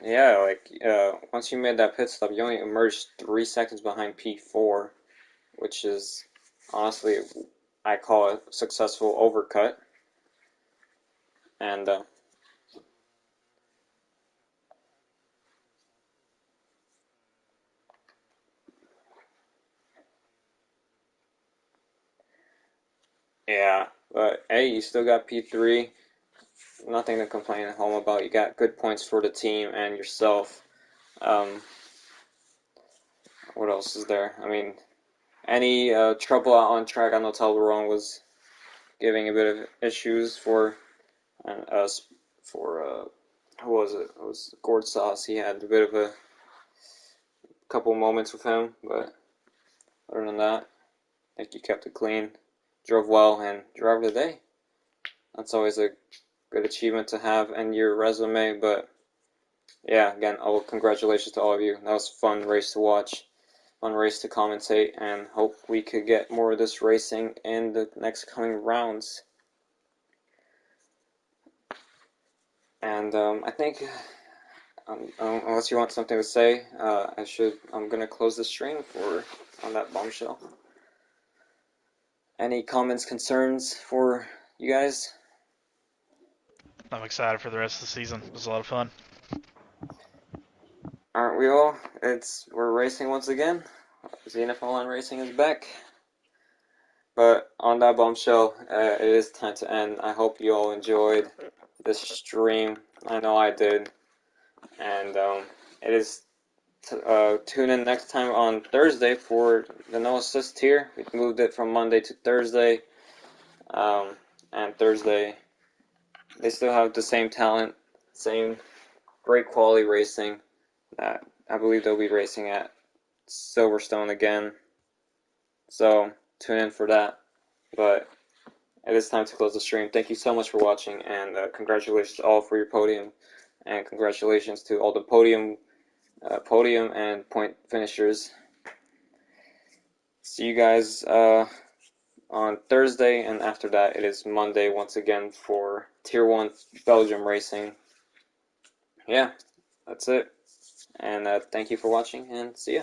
Yeah, like once you made that pit stop, you only emerged 3 seconds behind P4, which is honestly, I call it a successful overcut. And yeah, but hey, you still got P3. Nothing to complain at home about. You got good points for the team and yourself. Um, what else is there? I mean, any trouble out on track? I know Talleyrand was giving a bit of issues for us for who was it? It was Gord Sauce. He had a bit of a couple moments with him, but other than that, I think you kept it clean, drove well, and driver of the day. That's always a good achievement to have in your resume. But yeah, again, congratulations to all of you. That was a fun race to watch, fun race to commentate, and hope we could get more of this racing in the next coming rounds. And I think, unless you want something to say, I'm gonna close the stream on that bombshell. Any comments, concerns for you guys? I'm excited for the rest of the season. It was a lot of fun. Aren't we all? We're racing once again. Zenith Online Racing is back. But on that bombshell, it is time to end. I hope you all enjoyed this stream. I know I did. And it is tune in next time on Thursday for the no assist tier. We moved it from Monday to Thursday. And Thursday, they still have the same talent, same great quality racing that I believe they'll be racing at Silverstone again. So tune in for that. But it is time to close the stream. Thank you so much for watching, and congratulations all for your podium, and congratulations to all the podium and point finishers. See you guys on Thursday, and after that it is Monday once again for Tier 1 Belgium racing. Yeah, that's it. And thank you for watching, and see ya.